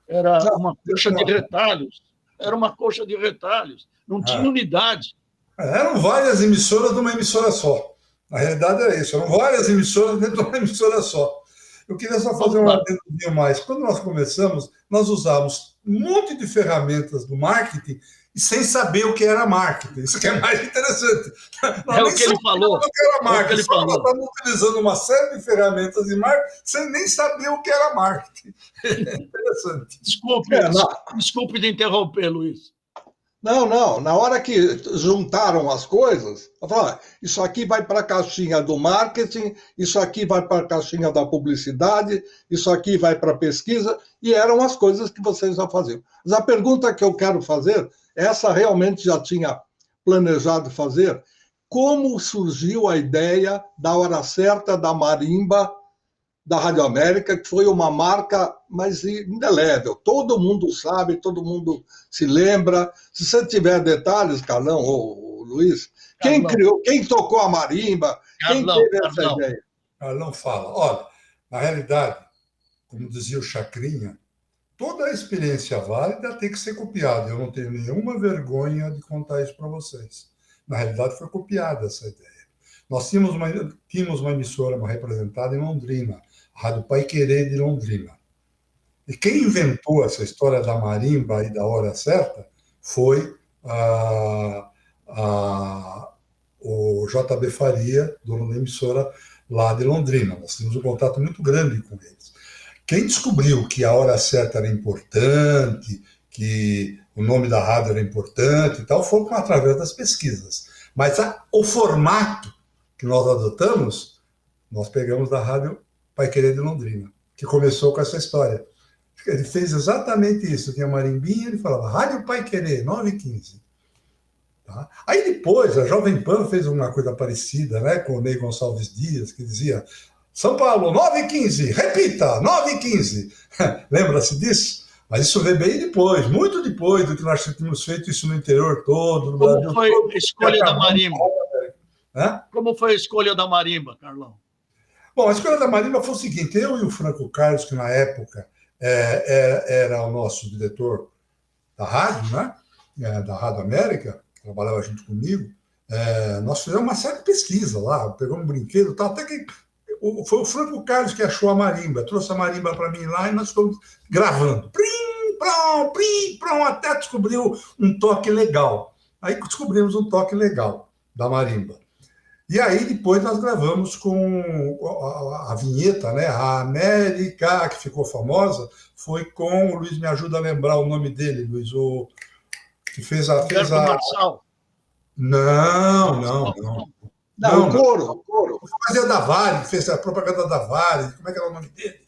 Era uma coxa de retalhos. Era uma coxa de retalhos. Não tinha unidade. Eram várias emissoras de uma emissora só. Na realidade era isso. Eram várias emissoras dentro de uma emissora só. Eu queria só fazer um adendo mais. Quando nós começamos, nós usávamos um monte de ferramentas do marketing e sem saber o que era marketing. Isso que é mais interessante. É o que ele falou. Nós estávamos utilizando uma série de ferramentas de marketing sem nem saber o que era marketing. Interessante. Desculpe de interromper, Luiz. Não. Na hora que juntaram as coisas, eu falei, isso aqui vai para a caixinha do marketing, isso aqui vai para a caixinha da publicidade, isso aqui vai para a pesquisa, e eram as coisas que vocês já faziam. Mas a pergunta que eu quero fazer, essa realmente já tinha planejado fazer, como surgiu a ideia da Hora Certa da Marimba da Rádio América, que foi uma marca mais indelével. Todo mundo sabe, todo mundo se lembra. Se você tiver detalhes, Carlão ou Luiz, quem criou, quem tocou a marimba, quem teve essa ideia? Carlão fala. Olha, na realidade, como dizia o Chacrinha, toda a experiência válida tem que ser copiada. Eu não tenho nenhuma vergonha de contar isso para vocês. Na realidade, foi copiada essa ideia. Nós tínhamos uma emissora, uma representada em Londrina, a Rádio Paiquerê de Londrina. E quem inventou essa história da marimba e da hora certa foi o JB Faria, dono da emissora lá de Londrina. Nós tínhamos um contato muito grande com eles. Quem descobriu que a hora certa era importante, que o nome da rádio era importante e tal, foi através das pesquisas. Mas o formato que nós adotamos, nós pegamos da Rádio Paiquerê de Londrina, que começou com essa história. Ele fez exatamente isso. Tinha marimbinha, ele falava Rádio Paiquerê, 9h15. Tá? Aí depois, a Jovem Pan fez uma coisa parecida, né, com o Ney Gonçalves Dias, que dizia São Paulo, 9h15, repita, 9h15. Lembra-se disso? Mas isso veio bem depois, muito depois do que nós tínhamos feito isso no interior todo, no Brasil todo. Como foi a escolha da marimba? Hã? Como foi a escolha da marimba, Carlão? Bom, a escolha da marimba foi o seguinte, eu e o Franco Carlos, que na época era o nosso diretor da rádio, né? Da Rádio América, trabalhava junto comigo, nós fizemos uma série de pesquisa lá, pegamos um brinquedo e tal, até que foi o Franco Carlos que achou a marimba, trouxe a marimba para mim lá e nós ficamos gravando. Prim, prom, até descobriu um toque legal. Aí descobrimos um toque legal da marimba. E aí depois nós gravamos com a vinheta, né? A América, que ficou famosa, foi com o Luiz, me ajuda a lembrar o nome dele, Luiz, o que fez a... Marçal. Não, o Coro. Fazia da Varig, fez a propaganda da Varig, como é que era o nome dele?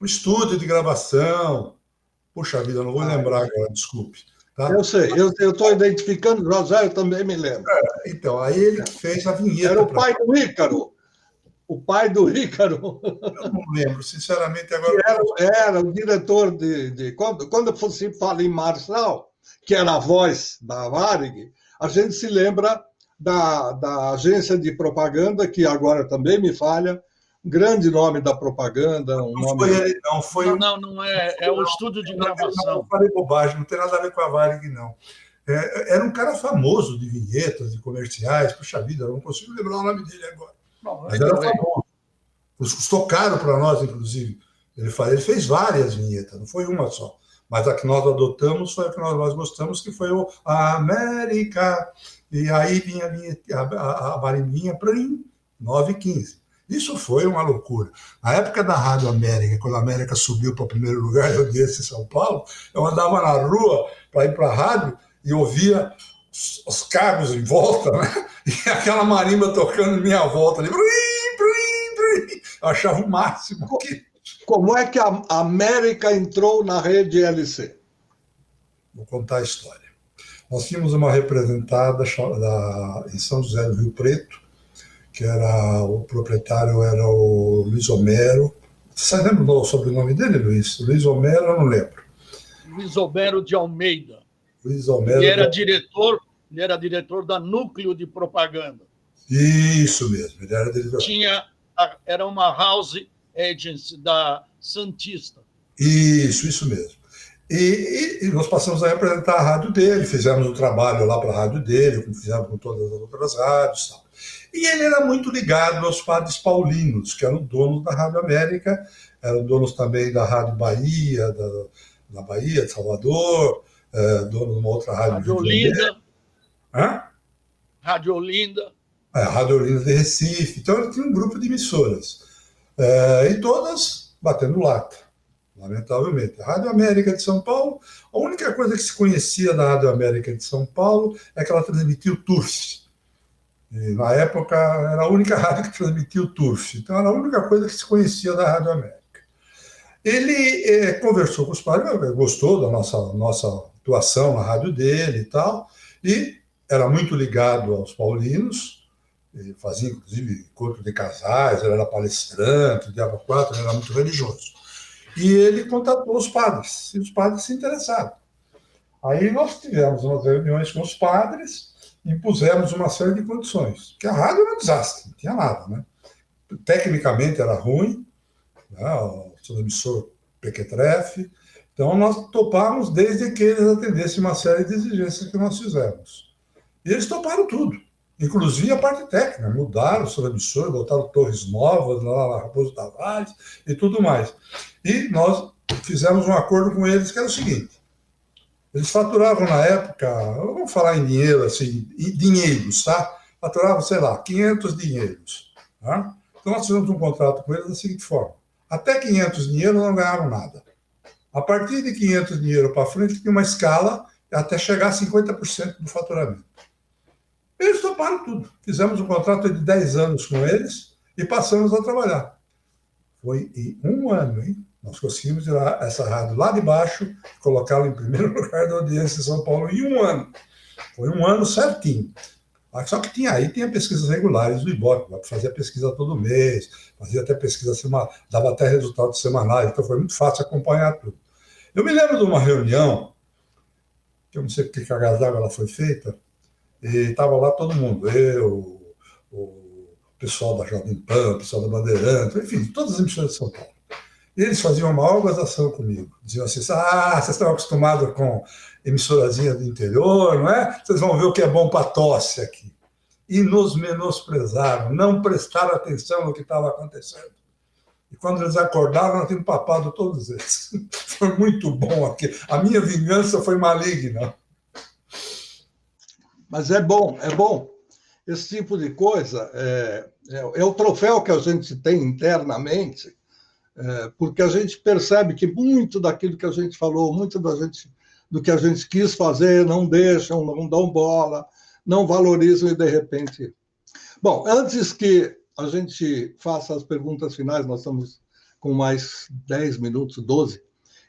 O estúdio de gravação. Puxa vida, não vou lembrar agora, desculpe. Tá? Eu sei, eu estou identificando, José, eu também me lembro. Então, aí ele fez a vinheta. Era o pai do Ícaro. O pai do Ícaro. Eu não lembro, sinceramente, agora. Era o diretor de quando se fala em Marçal, que era a voz da Varig, a gente se lembra da agência de propaganda, que agora também me falha, um grande nome da propaganda. Não é. É o estúdio de gravação. Não falei bobagem, não tem nada a ver com a Varig, não. Era um cara famoso de vinhetas, de comerciais, puxa vida, eu não consigo lembrar o nome dele agora. Mas era famoso. Custou caro para nós, inclusive. Ele fez várias vinhetas, não foi uma só. Mas a que nós adotamos foi a que nós gostamos, que foi o América. E aí vinha a marimbinha para 9h15. Isso foi uma loucura. Na época da Rádio América, quando a América subiu para o primeiro lugar de audiência em São Paulo, eu andava na rua para ir para a rádio e ouvia os carros em volta, né? E aquela marimba tocando em minha volta ali. Eu achava o máximo. Como é que a América entrou na rede LC? Vou contar a história. Nós tínhamos uma representada em São José do Rio Preto, que o proprietário era o Luiz Homero. Você lembra o sobrenome dele, Luiz? Luiz Homero, eu não lembro. Luiz Homero de Almeida. Luiz Homero. Ele era diretor da Núcleo de Propaganda. Isso mesmo, ele era diretor. Era uma house agency da Santista. Isso mesmo. E nós passamos a representar a rádio dele, fizemos o trabalho lá para a rádio dele, como fizemos com todas as outras rádios. Tal. E ele era muito ligado aos padres paulinos, que eram donos da Rádio América, eram donos também da Rádio Bahia, da Bahia, de Salvador, dono de uma outra rádio. Rádio Olinda. Hã? Rádio Olinda. Rádio Olinda de Recife. Então ele tinha um grupo de emissoras. E todas batendo lata, lamentavelmente. A Rádio América de São Paulo, a única coisa que se conhecia da Rádio América de São Paulo é que ela transmitia o TURF. E, na época, era a única rádio que transmitia o TURF. Então, era a única coisa que se conhecia da Rádio América. Ele conversou com os padres, gostou da nossa atuação na rádio dele e tal, e era muito ligado aos paulinos, fazia, inclusive, encontro de casais, ele era palestrante, o Diabo 4, ele era muito religioso. E ele contatou os padres, e os padres se interessaram. Aí nós tivemos umas reuniões com os padres, impusemos uma série de condições, porque a rádio era um desastre, não tinha nada, né? Tecnicamente era ruim, né? O transmissor Pequetrefe, então nós topamos desde que eles atendessem uma série de exigências que nós fizemos. E eles toparam tudo, inclusive a parte técnica, mudaram os transmissores, botaram torres novas lá na Raposo Tavares e tudo mais. E nós fizemos um acordo com eles que era o seguinte: eles faturavam na época, vamos falar em dinheiro, assim, em dinheiros, tá? Faturavam, sei lá, 500 dinheiros. Tá? Então nós fizemos um contrato com eles da seguinte forma: até 500 dinheiro não ganhavam nada. A partir de 500 dinheiro para frente, tinha uma escala até chegar a 50% do faturamento. Eles toparam tudo. Fizemos um contrato de 10 anos com eles e passamos a trabalhar. Foi em um ano, hein? Nós conseguimos tirar essa rádio lá de baixo e colocá-la em primeiro lugar da audiência em São Paulo em um ano. Foi um ano certinho. Só que tinha pesquisas regulares do Ibope, fazia pesquisa todo mês, fazia até pesquisa semanal, dava até resultados semanais, então foi muito fácil acompanhar tudo. Eu me lembro de uma reunião, que eu não sei porque cargas d'água ela foi feita, e estava lá todo mundo, eu, o pessoal da Jovem Pan, o pessoal da Bandeirantes, enfim, todas as emissoras de São Paulo. E eles faziam uma maior gozação comigo. Diziam assim, vocês estão acostumados com emissorazinha do interior, não é? Vocês vão ver o que é bom para tosse aqui. E nos menosprezaram, não prestaram atenção no que estava acontecendo. E quando eles acordaram, nós tínhamos papado todos eles. Foi muito bom aqui. A minha vingança foi maligna. Mas é bom. Esse tipo de coisa é o troféu que a gente tem internamente, porque a gente percebe que muito daquilo que a gente falou, muito do que a gente quis fazer, não deixam, não dão bola, não valorizam e, de repente... Bom, antes que a gente faça as perguntas finais, nós estamos com mais 10 minutos, 12,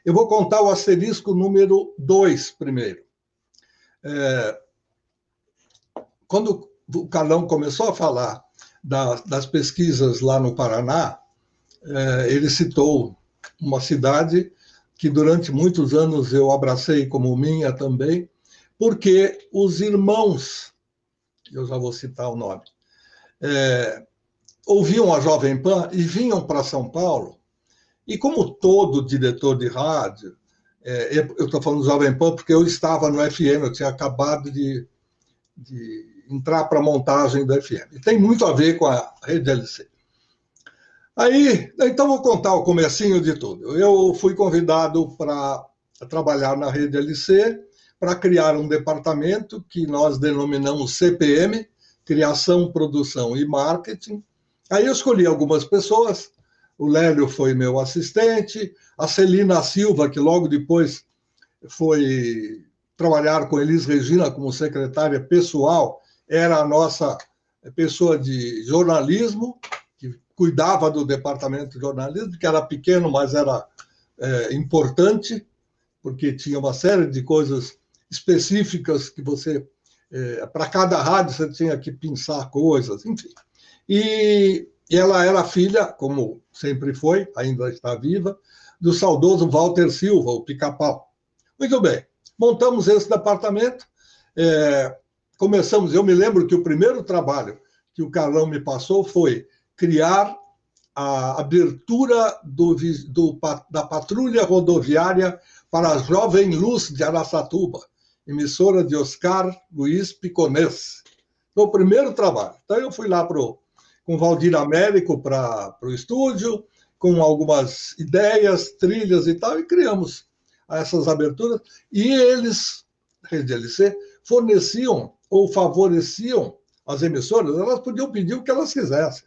eu vou contar o asterisco número 2 primeiro. Quando o Carlão começou a falar das pesquisas lá no Paraná, ele citou uma cidade que durante muitos anos eu abracei como minha também, porque os irmãos, eu já vou citar o nome, ouviam a Jovem Pan e vinham para São Paulo, e como todo diretor de rádio, eu estou falando Jovem Pan porque eu estava no FM, eu tinha acabado de entrar para a montagem do FM, e tem muito a ver com a Rede LC. Aí, então vou contar o comecinho de tudo. Eu fui convidado para trabalhar na Rede LC, para criar um departamento que nós denominamos CPM, Criação, Produção e Marketing. Aí eu escolhi algumas pessoas, o Lélio foi meu assistente, a Celina Silva, que logo depois foi trabalhar com Elis Regina como secretária pessoal, era a nossa pessoa de jornalismo, cuidava do departamento de jornalismo, que era pequeno, mas era importante, porque tinha uma série de coisas específicas que você... para cada rádio você tinha que pensar coisas, enfim. E ela era filha, como sempre foi, ainda está viva, do saudoso Walter Silva, o Pica-Pau. Muito bem, montamos esse departamento, começamos... Eu me lembro que o primeiro trabalho que o Carlão me passou foi criar a abertura da patrulha rodoviária para a Jovem Luz de Araçatuba, emissora de Oscar Luiz Piconês. Foi o primeiro trabalho. Então eu fui lá com o Valdir Américo para o estúdio, com algumas ideias, trilhas e tal, e criamos essas aberturas. E eles, Rede LC, forneciam ou favoreciam as emissoras, elas podiam pedir o que elas quisessem.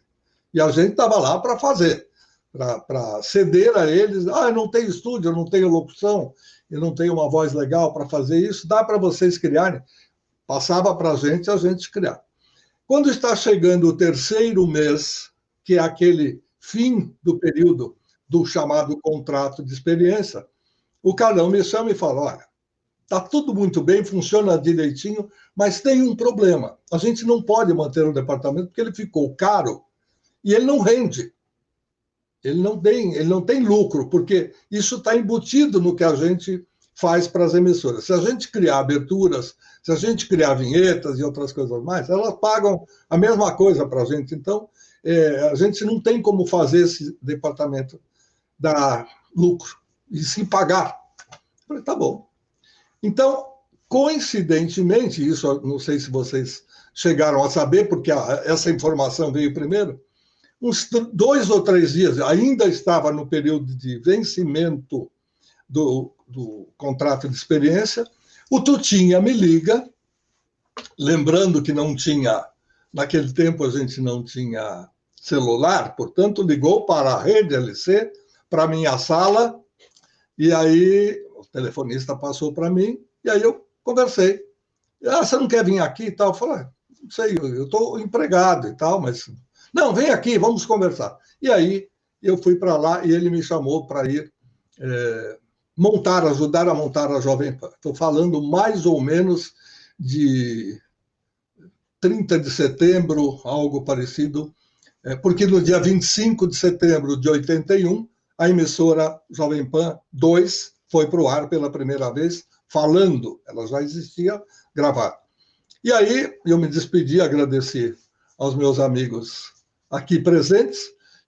E a gente estava lá para fazer, para ceder a eles. Eu não tenho estúdio, eu não tenho locução, eu não tenho uma voz legal para fazer isso, dá para vocês criarem. Passava para a gente criar. Quando está chegando o terceiro mês, que é aquele fim do período do chamado contrato de experiência, o Carlão me chama e fala, olha, está tudo muito bem, funciona direitinho, mas tem um problema. A gente não pode manter o departamento porque ele ficou caro e ele não rende. Ele não tem lucro, porque isso está embutido no que a gente faz para as emissoras. Se a gente criar aberturas, se a gente criar vinhetas e outras coisas mais, elas pagam a mesma coisa para a gente. Então, a gente não tem como fazer esse departamento dar lucro e sim pagar. Eu falei, tá bom. Então, coincidentemente, isso eu não sei se vocês chegaram a saber, porque essa informação veio primeiro, uns 2 ou 3 dias, ainda estava no período de vencimento do contrato de experiência, o Tutinha me liga, lembrando que não tinha, naquele tempo a gente não tinha celular, portanto ligou para a Rede LC, para a minha sala, e aí o telefonista passou para mim, e aí eu conversei. Você não quer vir aqui e tal? Eu falei, não sei, eu estou empregado e tal, mas... Não, vem aqui, vamos conversar. E aí eu fui para lá e ele me chamou para ir ajudar a montar a Jovem Pan. Estou falando mais ou menos de 30 de setembro, algo parecido, porque no dia 25 de setembro de 81, a emissora Jovem Pan 2 foi para o ar pela primeira vez, falando, ela já existia gravada. E aí eu me despedi, agradeci aos meus amigos aqui presentes.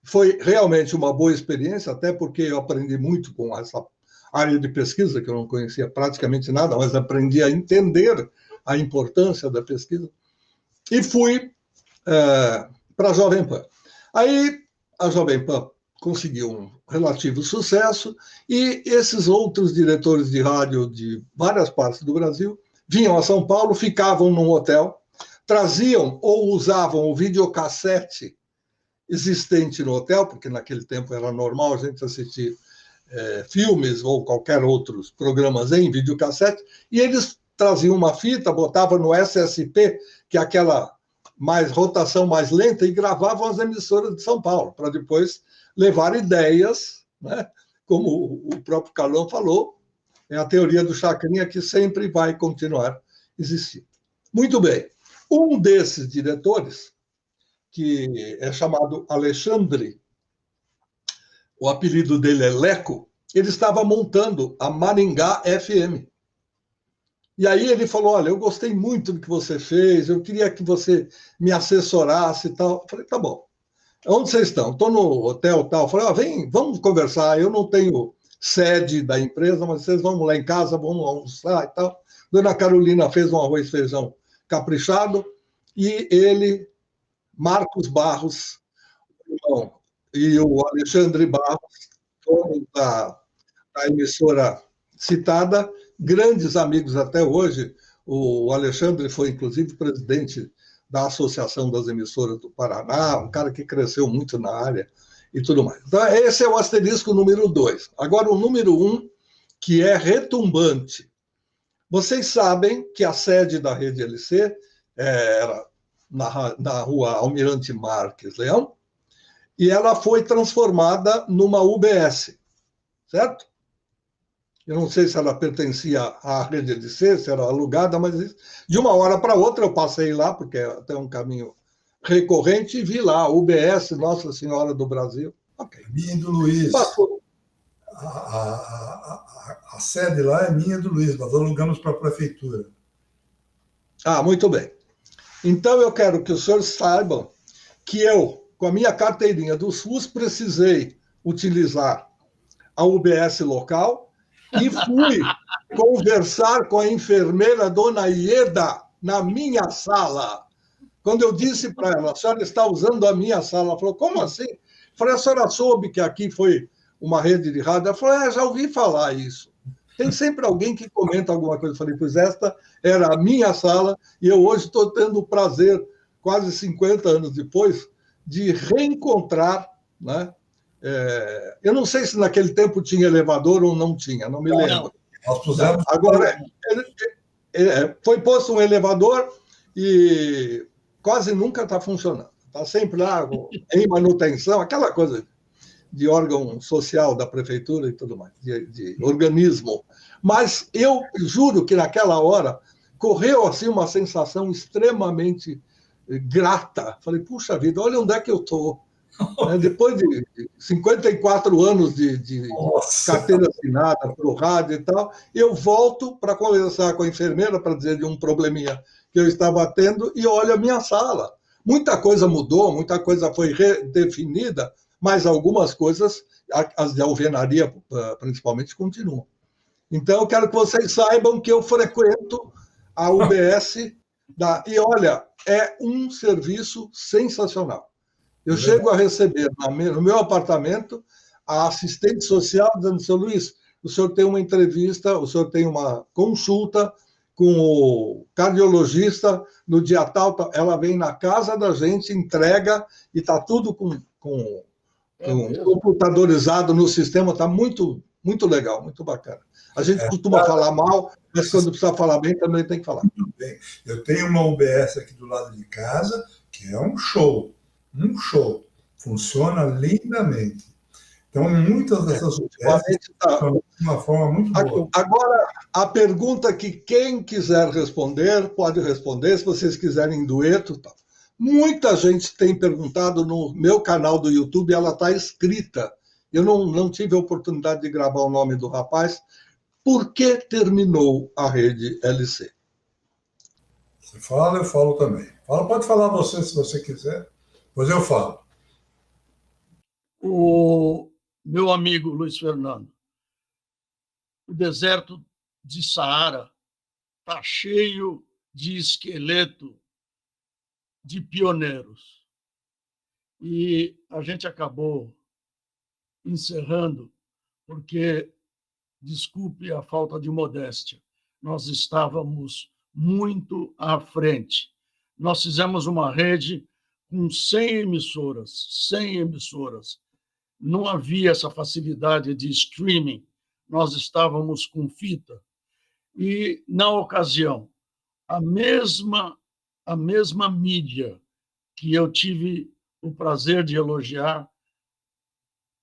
Foi realmente uma boa experiência, até porque eu aprendi muito com essa área de pesquisa, que eu não conhecia praticamente nada, mas aprendi a entender a importância da pesquisa. E fui para a Jovem Pan. Aí a Jovem Pan conseguiu um relativo sucesso e esses outros diretores de rádio de várias partes do Brasil vinham a São Paulo, ficavam num hotel, traziam ou usavam o videocassete existente no hotel, porque naquele tempo era normal a gente assistir filmes ou qualquer outros programas em videocassete, e eles traziam uma fita, botavam no SSP, que é aquela rotação mais lenta, e gravavam as emissoras de São Paulo, para depois levar ideias, né? Como o próprio Carlão falou, é a teoria do Chacrinha que sempre vai continuar existindo. Muito bem. Um desses diretores, que é chamado Alexandre, o apelido dele é Leco, ele estava montando a Maringá FM. E aí ele falou, olha, eu gostei muito do que você fez, eu queria que você me assessorasse e tal. Eu falei, tá bom. Onde vocês estão? Estou no hotel tal. Eu falei, vem, vamos conversar, eu não tenho sede da empresa, mas vocês vão lá em casa, vamos almoçar e tal. Dona Carolina fez um arroz e feijão caprichado e ele, Marcos Barros, e o Alexandre Barros, dono da emissora citada, grandes amigos até hoje. O Alexandre foi, inclusive, presidente da Associação das Emissoras do Paraná, um cara que cresceu muito na área e tudo mais. Então, esse é o asterisco número 2. Agora, o número 1, que é retumbante. Vocês sabem que a sede da Rede LC era na rua Almirante Marques Leão, e ela foi transformada numa UBS, certo? Eu não sei se ela pertencia à Rede LC, se era alugada, mas de uma hora para outra eu passei lá, porque é até um caminho recorrente, e vi lá, UBS, Nossa Senhora do Brasil. Okay. Minha do Luiz. A sede lá é minha do Luiz, nós alugamos para a prefeitura. Muito bem. Então eu quero que os senhores saibam que eu, com a minha carteirinha do SUS, precisei utilizar a UBS local, e fui conversar com a enfermeira Dona Ieda na minha sala. Quando eu disse para ela, a senhora está usando a minha sala, ela falou, como assim? Eu falei, a senhora soube que aqui foi uma rede de rádio? Ela falou, já ouvi falar isso. Tem sempre alguém que comenta alguma coisa. Eu falei, pois esta era a minha sala, e eu hoje estou tendo o prazer, quase 50 anos depois, de reencontrar, né? Eu não sei se naquele tempo tinha elevador ou não tinha, não me lembro. Nós pusemos... Agora, foi posto um elevador e quase nunca está funcionando. Está sempre lá em manutenção, aquela coisa de órgão social da prefeitura e tudo mais, de organismo. Mas eu juro que naquela hora correu assim uma sensação extremamente grata. Falei, puxa vida, olha onde é que eu estou. Depois de 54 anos de carteira assinada para o rádio e tal, eu volto para conversar com a enfermeira para dizer de um probleminha que eu estava tendo e olho a minha sala. Muita coisa mudou, muita coisa foi redefinida, mas algumas coisas, as de alvenaria principalmente, continuam. Então, eu quero que vocês saibam que eu frequento a UBS e, olha, é um serviço sensacional. Eu chego a receber no meu apartamento a assistente social dizendo, seu Luiz, o senhor tem uma entrevista, o senhor tem uma consulta com o cardiologista no dia tal, ela vem na casa da gente, entrega e está tudo com computadorizado no sistema, está muito, muito legal, muito bacana. A gente costuma falar mal, mas quando precisa falar bem, também tem que falar. Muito bem. Eu tenho uma UBS aqui do lado de casa, que é um show. Funciona lindamente. Então, muitas dessas UBSs são de uma forma muito boa. Agora, a pergunta que quem quiser responder, pode responder, se vocês quiserem em dueto. Tá. Muita gente tem perguntado no meu canal do YouTube, ela está escrita. Eu não tive a oportunidade de gravar o nome do rapaz. Por que terminou a rede LC? Você fala, eu falo também. Pode falar você se você quiser, pois eu falo. O meu amigo Luiz Fernando, o deserto de Saara está cheio de esqueleto de pioneiros. E a gente acabou encerrando porque, desculpe a falta de modéstia, nós estávamos muito à frente. Nós fizemos uma rede com 100 emissoras. Não havia essa facilidade de streaming, nós estávamos com fita. E, na ocasião, a mesma mídia que eu tive o prazer de elogiar,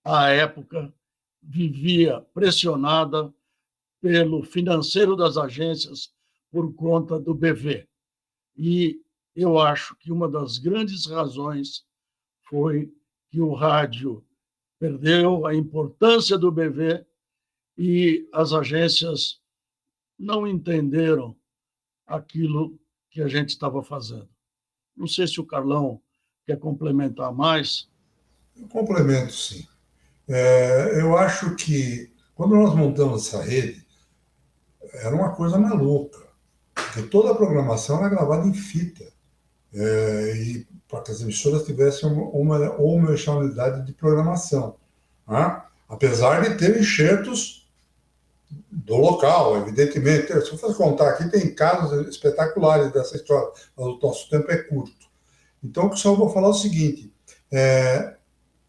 à época, vivia pressionada pelo financeiro das agências por conta do BV. E eu acho que uma das grandes razões foi que o rádio perdeu a importância do BV e as agências não entenderam aquilo que a gente estava fazendo. Não sei se o Carlão quer complementar mais. Eu complemento, sim. Eu acho que, quando nós montamos essa rede, era uma coisa maluca, porque toda a programação era gravada em fita, e para que as emissoras tivessem uma homogeneidade de programação, né? Apesar de ter enxertos do local, evidentemente. Se eu for contar aqui, tem casos espetaculares dessa história, mas o nosso tempo é curto. Então, só vou falar o seguinte,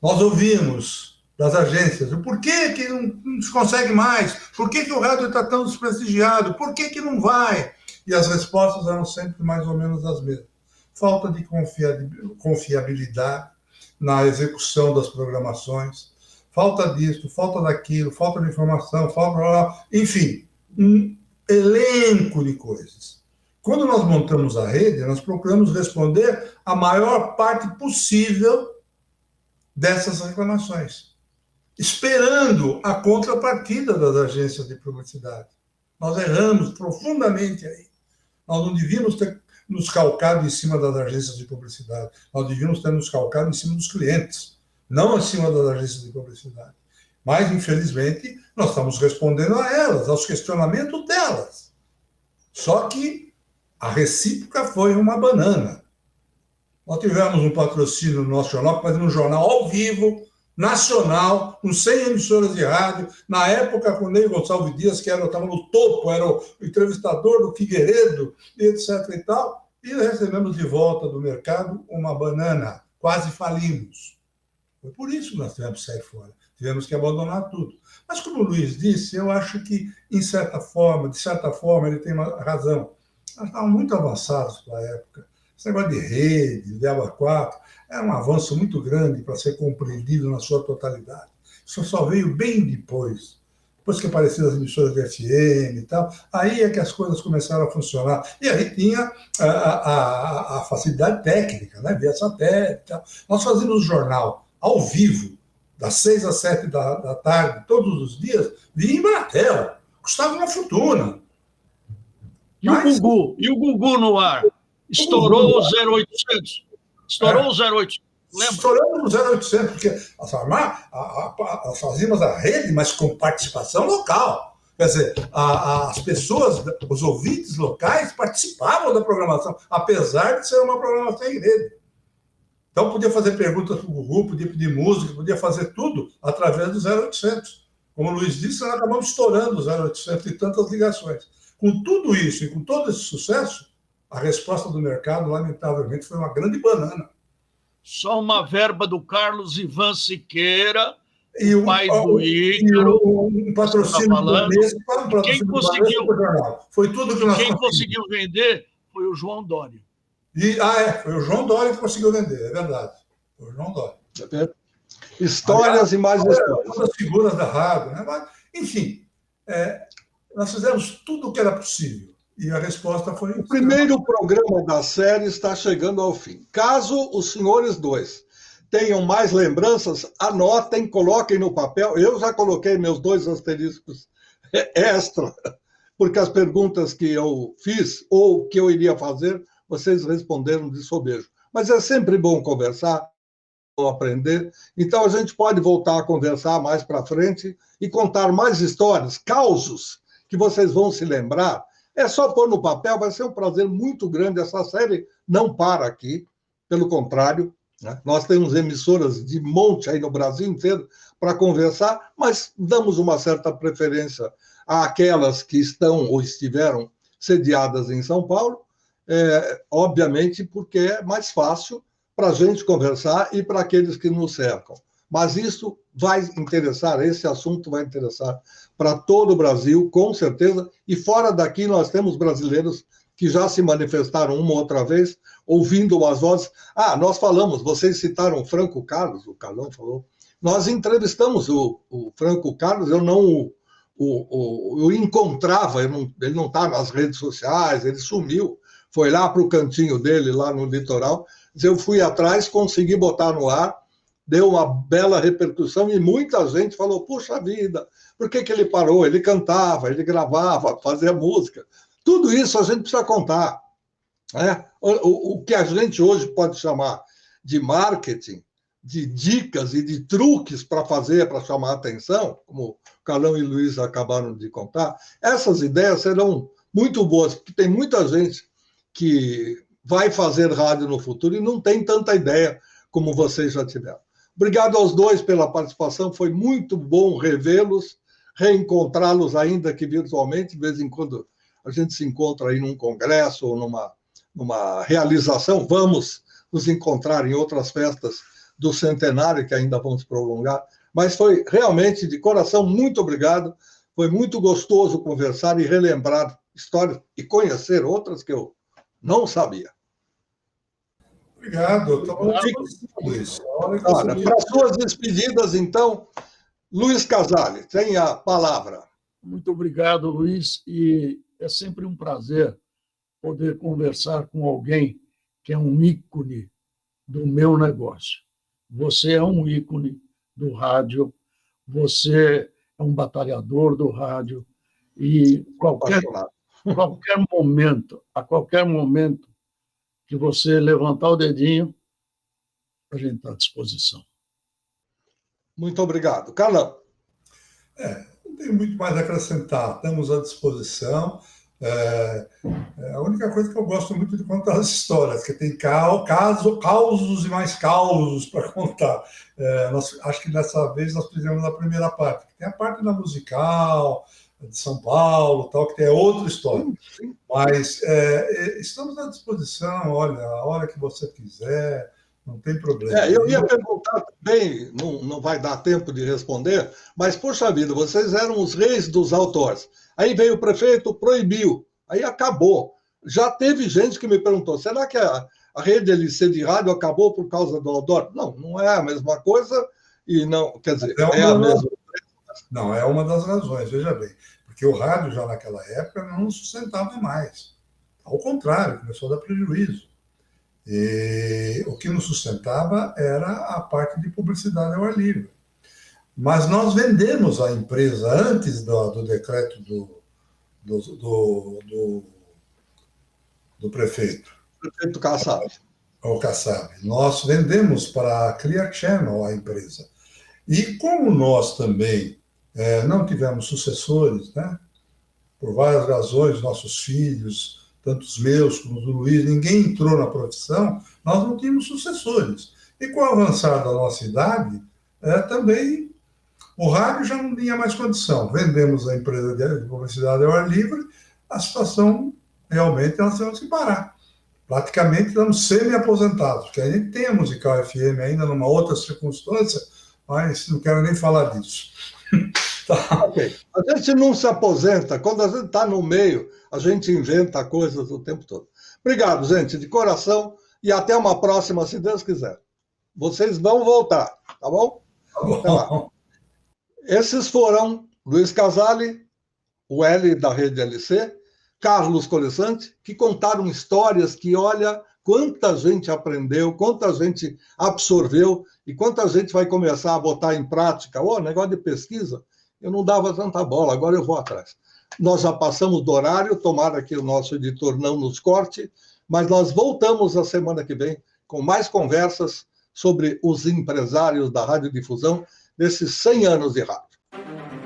nós ouvimos das agências, por que não se consegue mais? Por que o rádio está tão desprestigiado? Por que não vai? E as respostas eram sempre mais ou menos as mesmas. Falta de confiabilidade na execução das programações, falta disso, falta daquilo, falta de informação, enfim, um elenco de coisas. Quando nós montamos a rede, nós procuramos responder a maior parte possível dessas reclamações, esperando a contrapartida das agências de publicidade. Nós erramos profundamente aí. Nós não devíamos ter nos calcado em cima das agências de publicidade. Nós devíamos ter nos calcado em cima dos clientes, não em cima das agências de publicidade. Mas, infelizmente, nós estamos respondendo a elas, aos questionamentos delas. Só que a recíproca foi uma banana. Nós tivemos um patrocínio no nosso jornal, fazendo um jornal ao vivo, nacional, com 100 emissoras de rádio. Na época, com o Ney Gonçalves Dias, que estava no topo, era o entrevistador do Figueiredo, etc. e tal, e recebemos de volta do mercado uma banana. Quase falimos. Foi por isso que nós tivemos que sair fora. Tivemos que abandonar tudo. Mas, como o Luiz disse, eu acho que, de certa forma, ele tem uma razão. Nós estávamos muito avançados para a época. Esse negócio de rede, de aba 4, era um avanço muito grande para ser compreendido na sua totalidade. Isso só veio bem depois que apareceram as emissoras de FM e tal, aí é que as coisas começaram a funcionar. E aí tinha a facilidade técnica, né? Via satélite e tal. Nós fazíamos jornal ao vivo, das 6 às 7 da tarde, todos os dias, via Embratel. Custava uma fortuna. E o Gugu no ar? Estourou o 0800. Estourou o 0800. Lembra? Estouramos no 0800, porque nós fazíamos a rede, mas com participação local. Quer dizer, as pessoas, os ouvintes locais participavam da programação, apesar de ser uma programação em rede. Então, podia fazer perguntas para o Gugu, podia pedir música, podia fazer tudo através do 0800. Como o Luiz disse, nós acabamos estourando o 0800 e tantas ligações. Com tudo isso e com todo esse sucesso, a resposta do mercado, lamentavelmente, foi uma grande banana. Só uma verba do Carlos Ivan Siqueira, o pai do Ícaro. Um patrocínio do Banespa, foi tudo que nós Quem conseguiu vender foi o João Dória. Foi o João Dória que conseguiu vender, é verdade. Foi o João Dória. Histórias. Aliás, e mais histórias. Uma das figuras da rádio. Né? Mas, enfim, nós fizemos tudo o que era possível. E a resposta foi... O primeiro programa da série está chegando ao fim. Caso os senhores dois tenham mais lembranças, anotem, coloquem no papel. Eu já coloquei meus 2 asteriscos extra, porque as perguntas que eu fiz ou que eu iria fazer, vocês responderam de sobejo. Mas é sempre bom conversar, bom aprender. Então a gente pode voltar a conversar mais para frente e contar mais histórias, causos que vocês vão se lembrar. É só pôr no papel, vai ser um prazer muito grande. Essa série não para aqui, pelo contrário, né? Nós temos emissoras de monte aí no Brasil inteiro para conversar, mas damos uma certa preferência àquelas que estão ou estiveram sediadas em São Paulo, obviamente porque é mais fácil para a gente conversar e para aqueles que nos cercam. Mas isso vai interessar, esse assunto vai interessar para todo o Brasil, com certeza, e fora daqui nós temos brasileiros que já se manifestaram uma ou outra vez, ouvindo as vozes. Nós falamos, vocês citaram Franco Carlos, o Carlão falou. Nós entrevistamos o Franco Carlos, eu não o encontrava, ele não está nas redes sociais, ele sumiu, foi lá para o cantinho dele, lá no litoral. Eu fui atrás, consegui botar no ar, deu uma bela repercussão e muita gente falou, puxa vida, por que ele parou? Ele cantava, ele gravava, fazia música. Tudo isso a gente precisa contar. Né? O que a gente hoje pode chamar de marketing, de dicas e de truques para fazer, para chamar a atenção, como o Carlão e o Luiz acabaram de contar, essas ideias serão muito boas, porque tem muita gente que vai fazer rádio no futuro e não tem tanta ideia como vocês já tiveram. Obrigado aos dois pela participação, foi muito bom revê-los, reencontrá-los ainda que virtualmente, de vez em quando a gente se encontra aí num congresso ou numa realização, vamos nos encontrar em outras festas do centenário, que ainda vamos prolongar, mas foi realmente, de coração, muito obrigado, foi muito gostoso conversar e relembrar histórias e conhecer outras que eu não sabia. Obrigado. Para suas despedidas, então, Luiz Casale, tem a palavra. Muito obrigado, Luiz, e é sempre um prazer poder conversar com alguém que é um ícone do meu negócio. Você é um ícone do rádio, você é um batalhador do rádio, e a qualquer momento que você levantar o dedinho, a gente está à disposição. Muito obrigado. Carlão. Não tem muito mais a acrescentar. Estamos à disposição. A única coisa que eu gosto muito de contar as histórias, que tem causos e mais causos para contar. Acho que dessa vez nós fizemos a primeira parte. Tem a parte da musical, de São Paulo, tal, que tem outra história. Mas estamos à disposição, olha, a hora que você quiser, não tem problema. Eu ia perguntar também, não vai dar tempo de responder, mas, poxa vida, vocês eram os reis dos autores. Aí veio o prefeito, proibiu, aí acabou. Já teve gente que me perguntou, será que a rede LC de rádio acabou por causa do outdoor? Não é a mesma coisa, e não, quer dizer, é a mesma. Não, é uma das razões, veja bem, porque o rádio já naquela época não sustentava mais. Ao contrário, começou a dar prejuízo. E o que nos sustentava era a parte de publicidade ao ar livre. Mas nós vendemos a empresa antes do decreto do prefeito. Prefeito Kassab. O Kassab. Nós vendemos para a Clear Channel a empresa. E como nós também não tivemos sucessores, né? Por várias razões, nossos filhos, tanto os meus como os do Luiz, ninguém entrou na profissão, nós não tínhamos sucessores. E com o avançar da nossa idade, também o rádio já não tinha mais condição. Vendemos a empresa de publicidade ao ar livre, a situação realmente nós temos que parar. Praticamente estamos semi-aposentados, porque a gente tem a Musical FM ainda numa outra circunstância, mas não quero nem falar disso. Tá. Okay. A gente não se aposenta, quando a gente está no meio, a gente inventa coisas o tempo todo. Obrigado, gente, de coração, e até uma próxima, se Deus quiser. Vocês vão voltar. Tá bom? Tá bom. Esses foram Luiz Casale, o L da Rede LC, Carlos Colasanti, que contaram histórias que, olha, quanta gente aprendeu, quanta gente absorveu e quanta gente vai começar a botar em prática. Negócio de pesquisa, eu não dava tanta bola, agora eu vou atrás. Nós já passamos do horário, tomara que o nosso editor não nos corte, mas nós voltamos a semana que vem com mais conversas sobre os empresários da radiodifusão desses 100 anos de rádio.